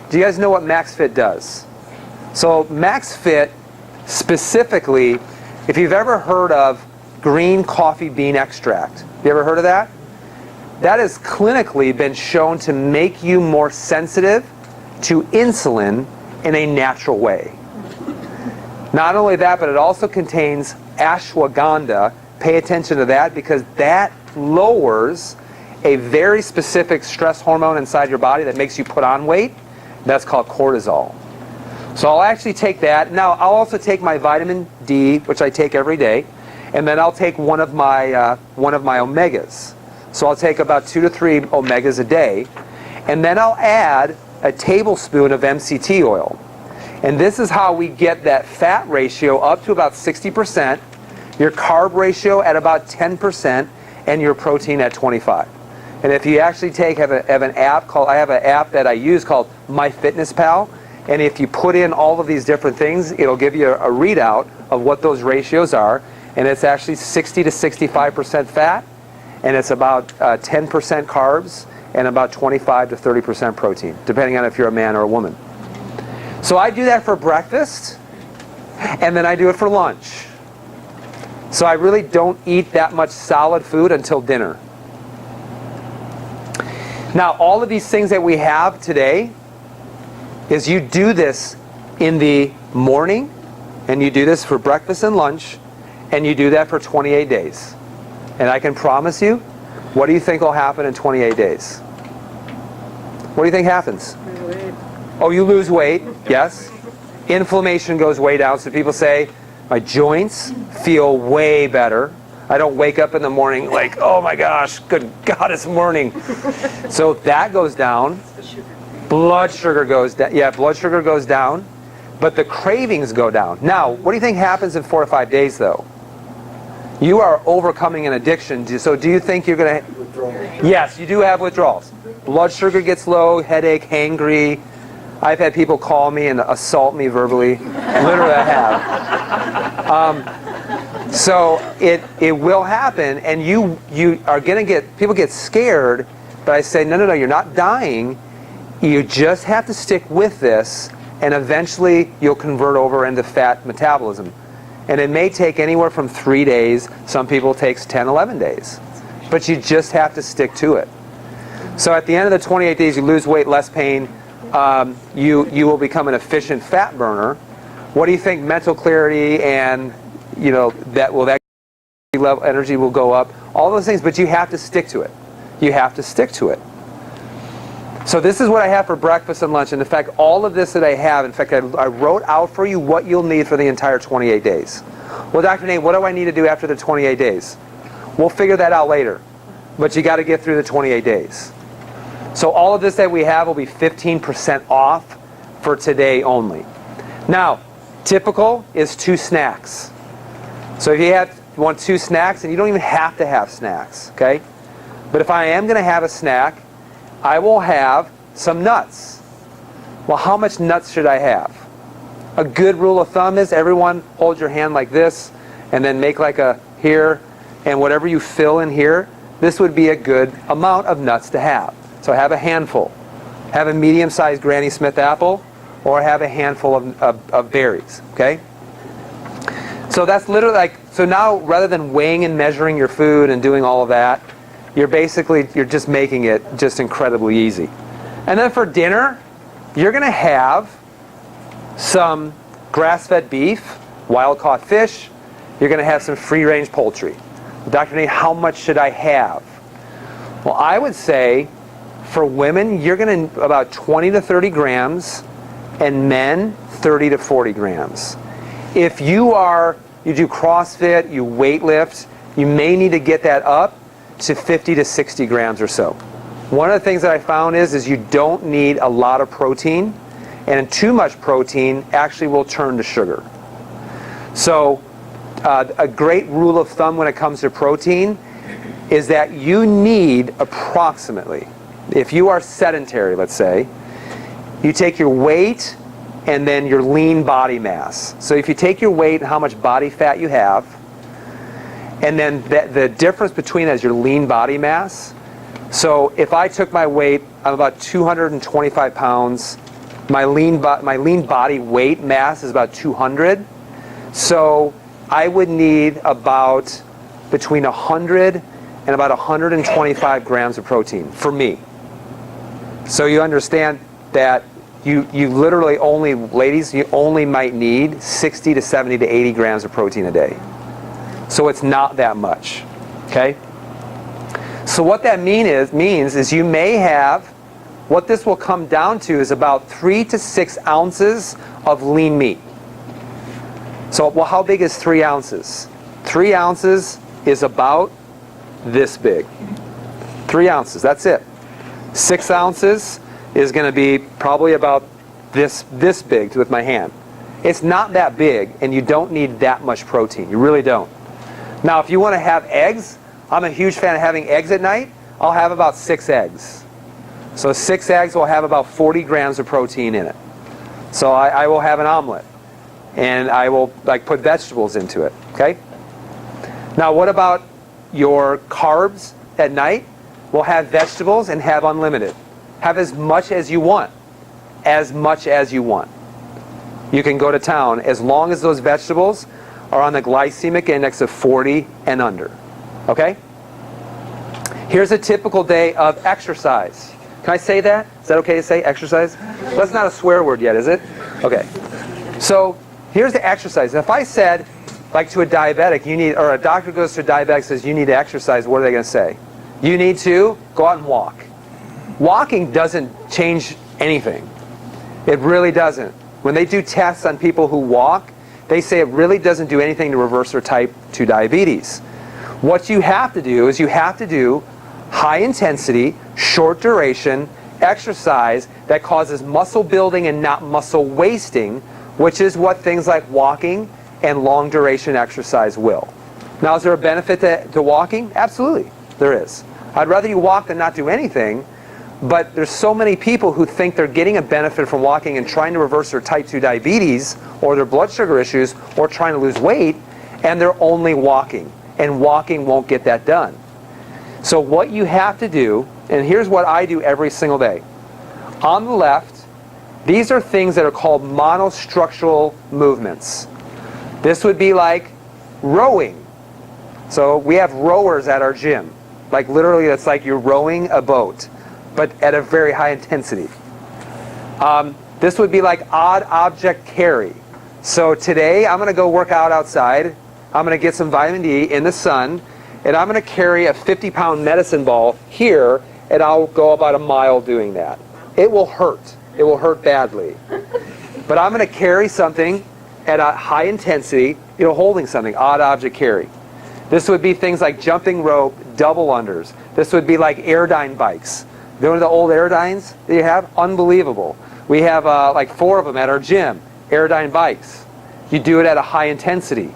Do you guys know what Max Fit does? So Max Fit, specifically, if you've ever heard of green coffee bean extract, you ever heard of that? That has clinically been shown to make you more sensitive to insulin in a natural way. Not only that, but it also contains ashwagandha. Pay attention to that because that lowers a very specific stress hormone inside your body that makes you put on weight. That's called cortisol. So I'll actually take that. Now I'll also take my vitamin D, which I take every day, and then I'll take one of my omegas. So I'll take about 2 to 3 omegas a day, and then I'll add a tablespoon of MCT oil. And this is how we get that fat ratio up to about 60%, your carb ratio at about 10%, and your protein at 25%. And if you actually have an app called, I have an app that I use called MyFitnessPal, and if you put in all of these different things, it'll give you a readout of what those ratios are, and it's actually 60 to 65% fat, and it's about 10% carbs, and about 25 to 30% protein, depending on if you're a man or a woman. So I do that for breakfast, and then I do it for lunch. So I really don't eat that much solid food until dinner. Now, all of these things that we have today is you do this in the morning, and you do this for breakfast and lunch, and you do that for 28 days. And I can promise you, what do you think will happen in 28 days? What do you think happens? Oh, you lose weight, yes. Inflammation goes way down, so people say, my joints feel way better. I don't wake up in the morning like, oh my gosh, good God, it's morning. So that goes down. Blood sugar goes down. Yeah, blood sugar goes down, but the cravings go down. Now, what do you think happens in 4 or 5 days, though? You are overcoming an addiction. So do you think you're going to... Yes, you do have withdrawals. Blood sugar gets low, headache, hangry. I've had people call me and assault me verbally. Literally, I have. So it will happen, and you are going to get... People get scared, but I say, no, you're not dying. You just have to stick with this, and eventually you'll convert over into fat metabolism. And it may take anywhere from 3 days. Some people it takes 10, 11 days. But you just have to stick to it. So at the end of the 28 days, you lose weight, less pain. You will become an efficient fat burner. What do you think mental clarity and, that level energy will go up? All those things, but you have to stick to it. You have to stick to it. So this is what I have for breakfast and lunch. And in fact, all of this that I have, in fact, I wrote out for you what you'll need for the entire 28 days. Well, Dr. Nate, what do I need to do after the 28 days? We'll figure that out later. But you got to get through the 28 days. So all of this that we have will be 15% off for today only. Now, typical is 2 snacks. So if you want 2 snacks, and you don't even have to have snacks, okay? But if I am going to have a snack, I will have some nuts. Well, how much nuts should I have? A good rule of thumb is everyone hold your hand like this and then make like a here, and whatever you fill in here, this would be a good amount of nuts to have. So I have a handful. have a medium-sized Granny Smith apple, or have a handful of berries, okay? So that's literally like, so now rather than weighing and measuring your food and doing all of that, you're just making it just incredibly easy. And then for dinner, you're going to have some grass-fed beef, wild-caught fish. You're going to have some free-range poultry. Dr. Nate, how much should I have? Well, I would say for women, you're going to about 20 to 30 grams, and men, 30 to 40 grams. If you do CrossFit, you weight lift, you may need to get that up to 50 to 60 grams or so. One of the things that I found is you don't need a lot of protein, and too much protein actually will turn to sugar. So a great rule of thumb when it comes to protein is that you need approximately, if you are sedentary, let's say, you take your weight and then your lean body mass. So if you take your weight and how much body fat you have, and then the difference between that is your lean body mass. So if I took my weight, I'm about 225 pounds. My lean body weight mass is about 200. So I would need about between 100 and about 125 grams of protein for me. So you understand that you literally only, ladies, you only might need 60 to 70 to 80 grams of protein a day. So it's not that much, okay? So what that means is you may have, what this will come down to is about 3 to 6 ounces of lean meat. So, well, how big is 3 ounces? 3 ounces is about this big. 3 ounces, that's it. 6 ounces is going to be probably about this big with my hand. It's not that big, and you don't need that much protein. You really don't. Now, if you want to have eggs, I'm a huge fan of having eggs at night. I'll have about 6 eggs. So 6 eggs will have about 40 grams of protein in it. So I will have an omelet, and I will put vegetables into it, okay? Now, what about your carbs at night? We'll have vegetables and have unlimited. Have as much as you want. As much as you want. You can go to town as long as those vegetables are on the glycemic index of 40 and under. Okay? Here's a typical day of exercise. Can I say that? Is that okay to say exercise? That's not a swear word yet, is it? Okay. So here's the exercise. If I said, like to a diabetic, or a doctor goes to a diabetic and says, you need to exercise, what are they going to say? You need to go out and walk. Walking doesn't change anything. It really doesn't. When they do tests on people who walk, they say it really doesn't do anything to reverse their type 2 diabetes. What you have to do is you have to do high intensity, short duration exercise that causes muscle building and not muscle wasting, which is what things like walking and long duration exercise will. Now, is there a benefit to walking? Absolutely, there is. I'd rather you walk than not do anything, but there's so many people who think they're getting a benefit from walking and trying to reverse their type 2 diabetes or their blood sugar issues or trying to lose weight, and they're only walking. And walking won't get that done. So what you have to do, and here's what I do every single day. On the left, these are things that are called monostructural movements. This would be like rowing. So we have rowers at our gym. Like literally, it's like you're rowing a boat, but at a very high intensity. This would be like odd object carry. So today, I'm going to go work out outside. I'm going to get some vitamin D in the sun, and I'm going to carry a 50-pound medicine ball here, and I'll go about a mile doing that. It will hurt. It will hurt badly. But I'm going to carry something at a high intensity, holding something, odd object carry. This would be things like jumping rope, double unders. This would be like Airdyne bikes. You know the old Airdynes that you have? Unbelievable. We have like 4 of them at our gym, Airdyne bikes. You do it at a high intensity.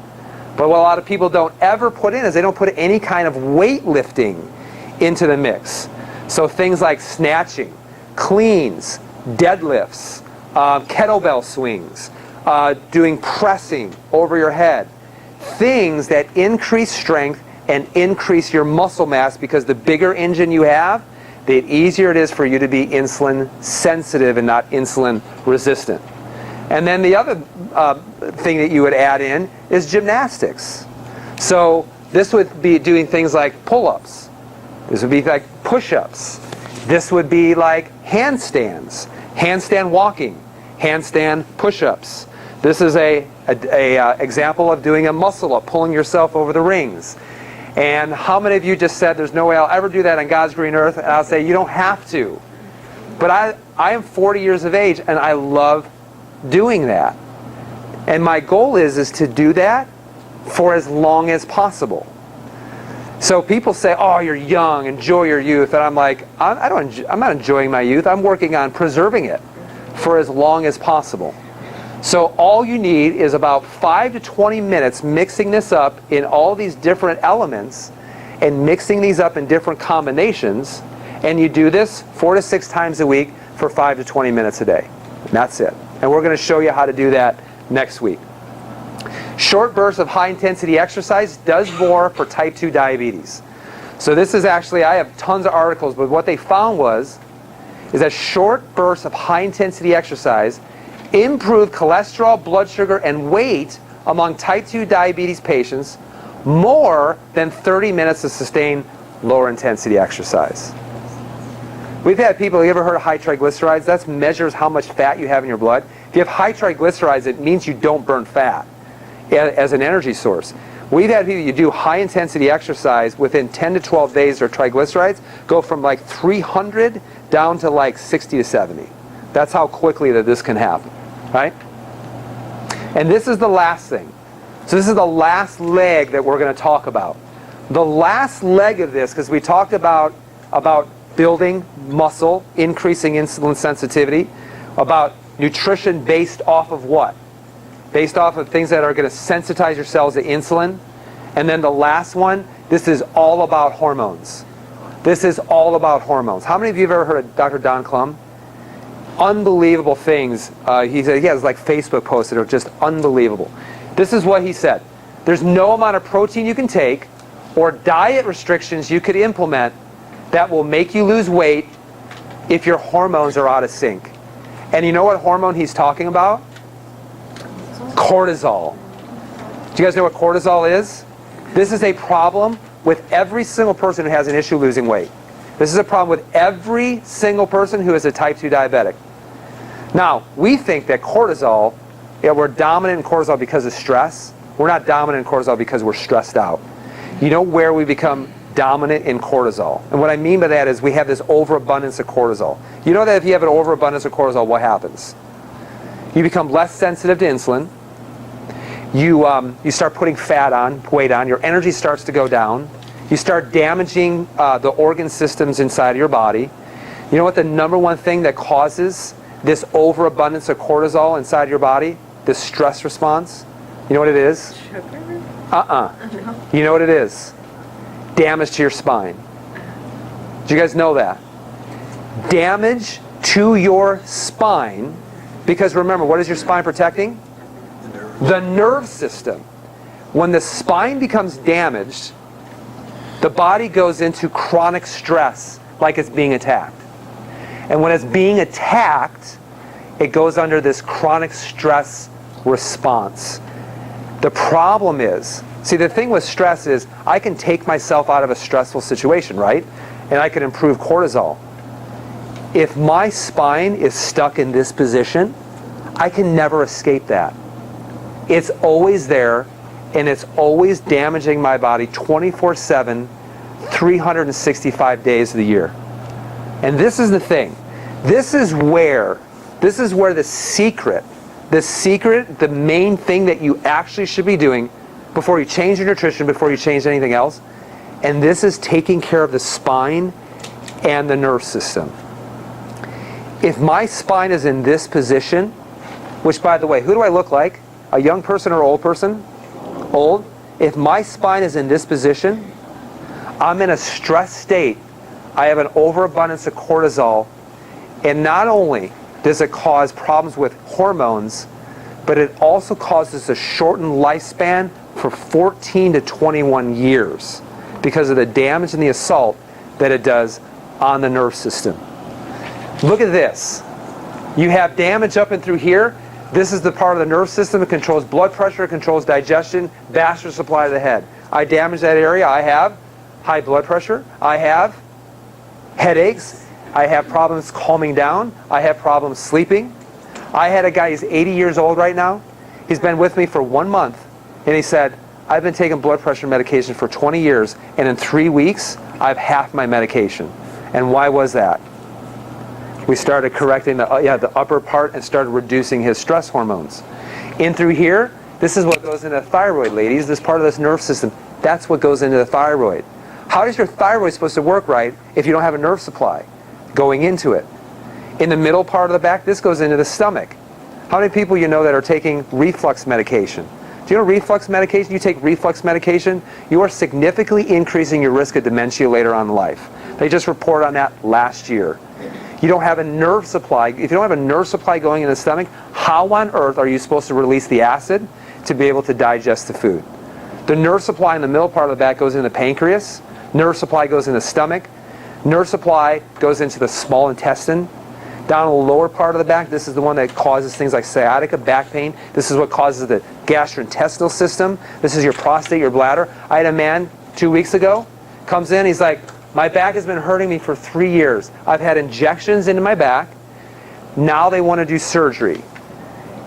But what a lot of people don't ever put in is they don't put any kind of weightlifting into the mix. So things like snatching, cleans, deadlifts, kettlebell swings, doing pressing over your head. Things that increase strength and increase your muscle mass, because the bigger engine you have the easier it is for you to be insulin sensitive and not insulin resistant. And then the other thing that you would add in is gymnastics. So this would be doing things like pull-ups. This would be like push-ups. This would be like handstands, handstand walking, handstand push-ups. This is a example of doing a muscle-up, pulling yourself over the rings. And how many of you just said, there's no way I'll ever do that on God's green earth? And I'll say, you don't have to. But I am 40 years of age, and I love doing that. And my goal is to do that for as long as possible. So people say, oh, you're young, enjoy your youth. And I'm like, I'm not enjoying my youth. I'm working on preserving it for as long as possible. So all you need is about 5 to 20 minutes mixing this up in all these different elements and mixing these up in different combinations. And you do this 4 to 6 times a week for 5 to 20 minutes a day. And that's it. And we're going to show you how to do that next week. Short bursts of high-intensity exercise does more for type 2 diabetes. So this is actually, I have tons of articles, but what they found is that short bursts of high-intensity exercise improve cholesterol, blood sugar, and weight among type 2 diabetes patients more than 30 minutes of sustained lower-intensity exercise. We've had people, you ever heard of high triglycerides? That measures how much fat you have in your blood. If you have high triglycerides, it means you don't burn fat as an energy source. We've had people, you do high-intensity exercise, within 10 to 12 days, their triglycerides go from like 300 down to like 60 to 70. That's how quickly that this can happen, right? And this is the last thing. So this is the last leg that we're going to talk about. The last leg of this, because we talked about building muscle, increasing insulin sensitivity, about nutrition based off of what? Based off of things that are going to sensitize your cells to insulin. And then the last one, this is all about hormones. This is all about hormones. How many of you have ever heard of Dr. Don Klum? Unbelievable things. He has like Facebook posts that are just unbelievable. This is what he said. There's no amount of protein you can take or diet restrictions you could implement that will make you lose weight if your hormones are out of sync. And you know what hormone he's talking about? Cortisol. Do you guys know what cortisol is? This is a problem with every single person who has an issue losing weight. This is a problem with every single person who is a type 2 diabetic. Now, we think that cortisol, we're dominant in cortisol because of stress. We're not dominant in cortisol because we're stressed out. You know where we become dominant in cortisol? And what I mean by that is we have this overabundance of cortisol. You know that if you have an overabundance of cortisol, what happens? You become less sensitive to insulin. You start putting weight on. Your energy starts to go down. You start damaging the organ systems inside of your body. You know what the number one thing that causes this overabundance of cortisol inside your body? This stress response? You know what it is? Sugar? No. You know what it is? Damage to your spine. Do you guys know that? Damage to your spine, because remember, what is your spine protecting? The nerve system. When the spine becomes damaged, the body goes into chronic stress, like it's being attacked. And when it's being attacked, it goes under this chronic stress response. The problem is, see, the thing with stress is I can take myself out of a stressful situation, right? And I can improve cortisol. If my spine is stuck in this position, I can never escape that. It's always there, and it's always damaging my body 24/7, 365 days of the year. And this is the thing. This is where the secret, the main thing that you actually should be doing before you change your nutrition, before you change anything else, and this is taking care of the spine and the nerve system. If my spine is in this position, which, by the way, who do I look like? A young person or old person? Old. If my spine is in this position, I'm in a stress state. I have an overabundance of cortisol, and not only does it cause problems with hormones, but it also causes a shortened lifespan for 14 to 21 years because of the damage and the assault that it does on the nerve system. Look at this. You have damage up and through here. This is the part of the nerve system that controls blood pressure, controls digestion, vascular supply to the head. I damage that area. I have high blood pressure. I have headaches. I have problems calming down. I have problems sleeping. I had a guy, he's 80 years old right now. He's been with me for 1 month. And he said, I've been taking blood pressure medication for 20 years, and in 3 weeks, I've halved my medication. And why was that? We started correcting the upper part and started reducing his stress hormones. In through here, this is what goes into the thyroid, ladies. This part of this nerve system, that's what goes into the thyroid. How is your thyroid supposed to work right if you don't have a nerve supply going into it? In the middle part of the back, this goes into the stomach. How many people you know that are taking reflux medication? Do you know reflux medication? You take reflux medication, you are significantly increasing your risk of dementia later on in life. They just reported on that last year. You don't have a nerve supply. If you don't have a nerve supply going in the stomach, how on earth are you supposed to release the acid to be able to digest the food? The nerve supply in the middle part of the back goes into the pancreas. Nerve supply goes in the stomach. Nerve supply goes into the small intestine. Down in the lower part of the back, this is the one that causes things like sciatica, back pain. This is what causes the gastrointestinal system. This is your prostate, your bladder. I had a man 2 weeks ago, comes in, he's like, my back has been hurting me for 3 years. I've had injections into my back. Now they want to do surgery.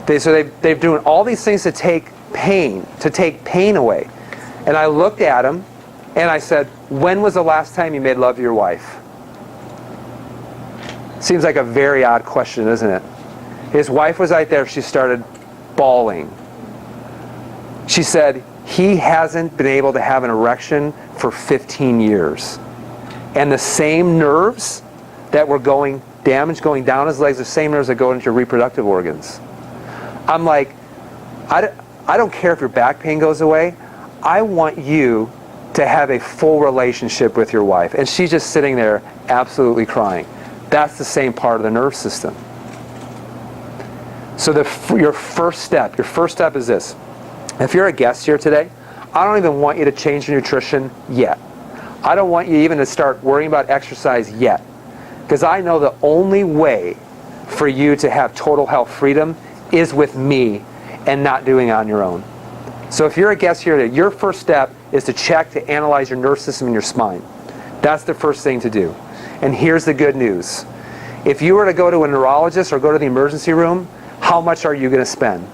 They're doing all these things to take pain away. And I looked at him, and I said, when was the last time you made love to your wife? Seems like a very odd question, isn't it? His wife was right there. She started bawling. She said, he hasn't been able to have an erection for 15 years. And the same nerves that were damaged going down his legs, the same nerves that go into your reproductive organs. I'm like, I don't care if your back pain goes away. I want you to have a full relationship with your wife. And she's just sitting there absolutely crying. That's the same part of the nerve system. So your first step is this. If you're a guest here today, I don't even want you to change your nutrition yet. I don't want you even to start worrying about exercise yet. Because I know the only way for you to have total health freedom is with me and not doing it on your own. So if you're a guest here today, your first step is to check to analyze your nerve system and your spine. That's the first thing to do. And here's the good news. If you were to go to a neurologist or go to the emergency room, how much are you going to spend?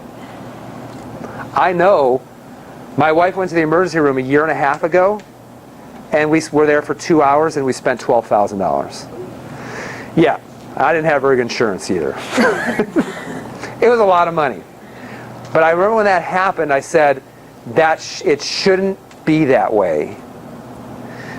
I know my wife went to the emergency room a year and a half ago, and we were there for 2 hours, and we spent $12,000. Yeah, I didn't have very good insurance either. It was a lot of money. But I remember when that happened, I said, it shouldn't be that way.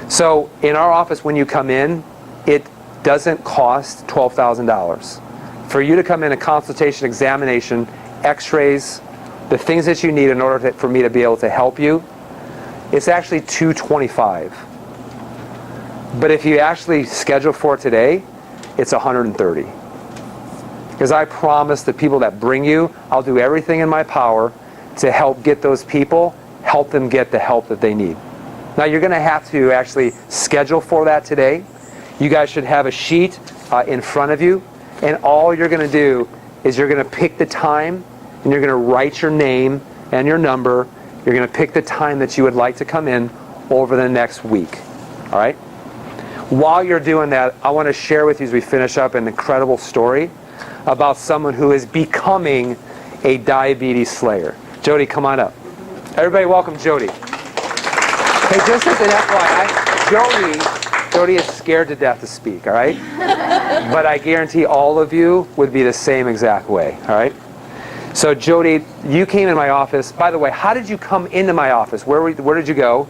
So in our office, when you come in, it doesn't cost $12,000. For you to come in, a consultation, examination, x-rays, the things that you need in order for me to be able to help you, it's actually $225. But if you actually schedule for it today, it's $130. Because I promise the people that bring you, I'll do everything in my power to help get those people, help them get the help that they need. Now you're going to have to actually schedule for that today. You guys should have a sheet in front of you, and all you're going to do is you're going to pick the time, and you're going to write your name and your number. You're going to pick the time that you would like to come in over the next week. All right? While you're doing that, I want to share with you as we finish up an incredible story about someone who is becoming a diabetes slayer. Jody, come on up. Everybody welcome Jody. Hey, just as an FYI, Jody is scared to death to speak, all right? But I guarantee all of you would be the same exact way, all right? So Jody, you came in my office. By the way, how did you come into my office? Where did you go?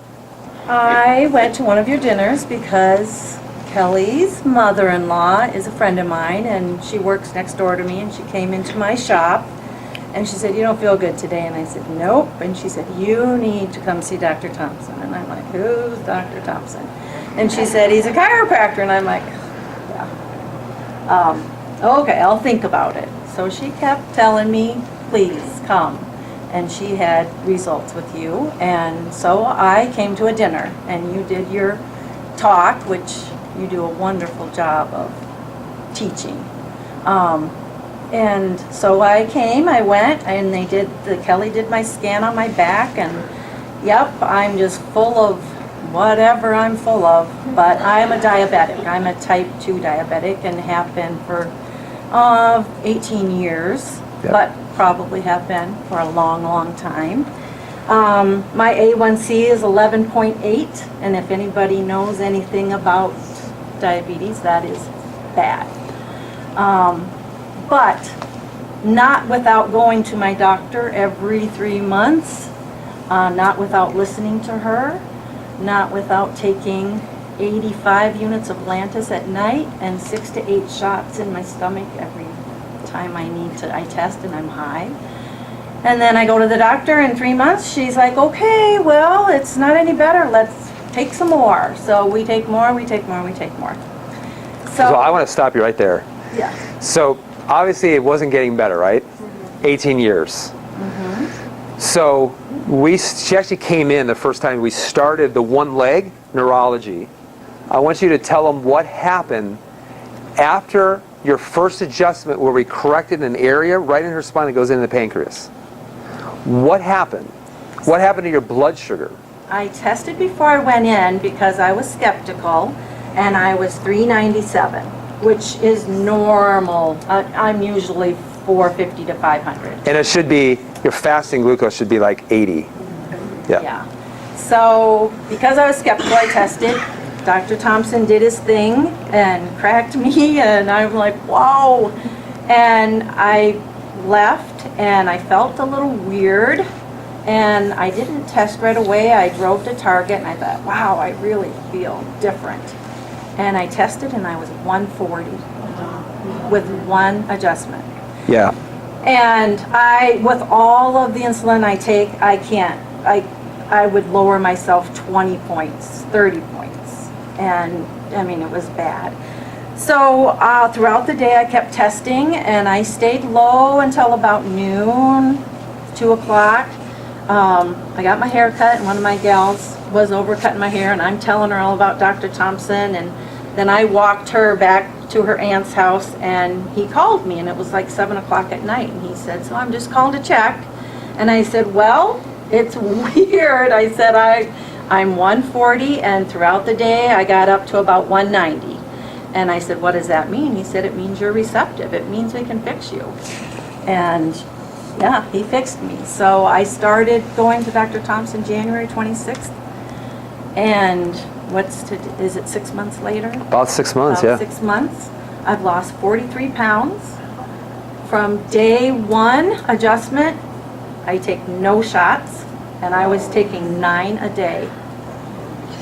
I went to one of your dinners because Kelly's mother-in-law is a friend of mine, and she works next door to me, and she came into my shop, and she said, "You don't feel good today?" And I said, "Nope." And she said, "You need to come see Dr. Thompson." And I'm like, "Who's Dr. Thompson?" And she said, "He's a chiropractor." And I'm like, "Yeah. Okay, I'll think about it." So she kept telling me, "Please come." And she had results with you. And so I came to a dinner, and you did your talk, which You do a wonderful job of teaching. And so I went, and Kelly did my scan on my back, and yep, I'm just full of whatever I'm full of, but I'm a diabetic. I'm a type 2 diabetic and have been for 18 years, Yep. but probably have been for a long, long time. My A1C is 11.8, and if anybody knows anything about diabetes, that is bad. But not without going to my doctor every 3 months, not without listening to her, not without taking 85 units of Lantus at night and 6 to 8 shots in my stomach every time I test and I'm high. And then I go to the doctor in 3 months, she's like, okay, well, it's not any better, let's take some more. So we take more, we take more, we take more. So I want to stop you right there. Yeah. So obviously it wasn't getting better, right? 18 years. So she actually came in the first time we started the one leg neurology. I want you to tell them what happened after your first adjustment where we corrected an area right in her spine that goes into the pancreas. What happened? What happened to your blood sugar? I tested before I went in because I was skeptical, and I was 397, which is normal. I'm usually 450 to 500. And it should be, your fasting glucose should be like 80. Yeah. So because I was skeptical, I tested. Dr. Thompson did his thing and cracked me, and I'm like, whoa. And I left, and I felt a little weird, and I didn't test right away. I drove to Target, and I thought, wow, I really feel different. And I tested, and I was 140 with one adjustment. Yeah. And with all of the insulin I take, I would lower myself 20 points, 30 points. And I mean, it was bad. So throughout the day I kept testing, and I stayed low until about noon, 2 o'clock. I got my hair cut, and one of my gals was over cutting my hair, and I'm telling her all about Dr. Thompson. And then I walked her back to her aunt's house, and he called me, and it was like 7 o'clock at night, and he said, so I'm just calling to check. And I said, well, it's weird. I said, I'm 140, and throughout the day I got up to about 190. And I said, what does that mean? He said, it means you're receptive. It means we can fix you. And yeah, he fixed me. So I started going to Dr. Thompson January 26th, and is it 6 months later? About 6 months, About yeah. 6 months. I've lost 43 pounds. From day 1 adjustment, I take no shots, and I was taking 9 a day.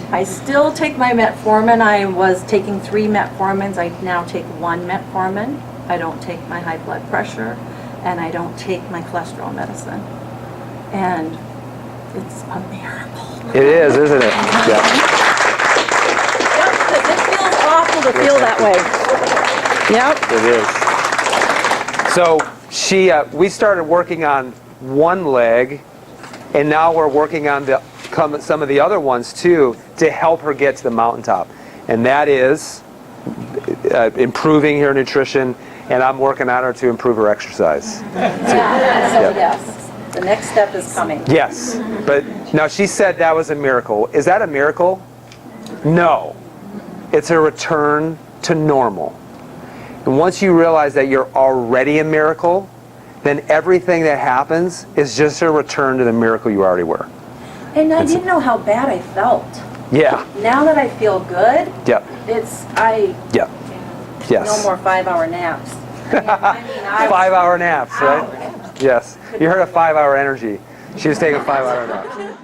I still take my metformin. I was taking 3 metformins. I now take 1 metformin. I don't take my high blood pressure, and I don't take my cholesterol medicine. And it's a miracle. It is, isn't it? Yeah. It feels awful to feel that way. Yep. It is. So we started working on one leg, and now we're working on some of the other ones too to help her get to the mountaintop. And that is improving her nutrition, and I'm working on her to improve her exercise. Yes, the next step is coming. Yes, but now she said that was a miracle. Is that a miracle? No. It's a return to normal. And once you realize that you're already a miracle, then everything that happens is just a return to the miracle you already were. And I didn't know how bad I felt. Yeah. Now that I feel good, Yep. Yep. Yes. no more 5-hour naps. I mean, 5-hour naps, right? Yes. You heard a 5-hour energy. She was taking a 5-hour nap.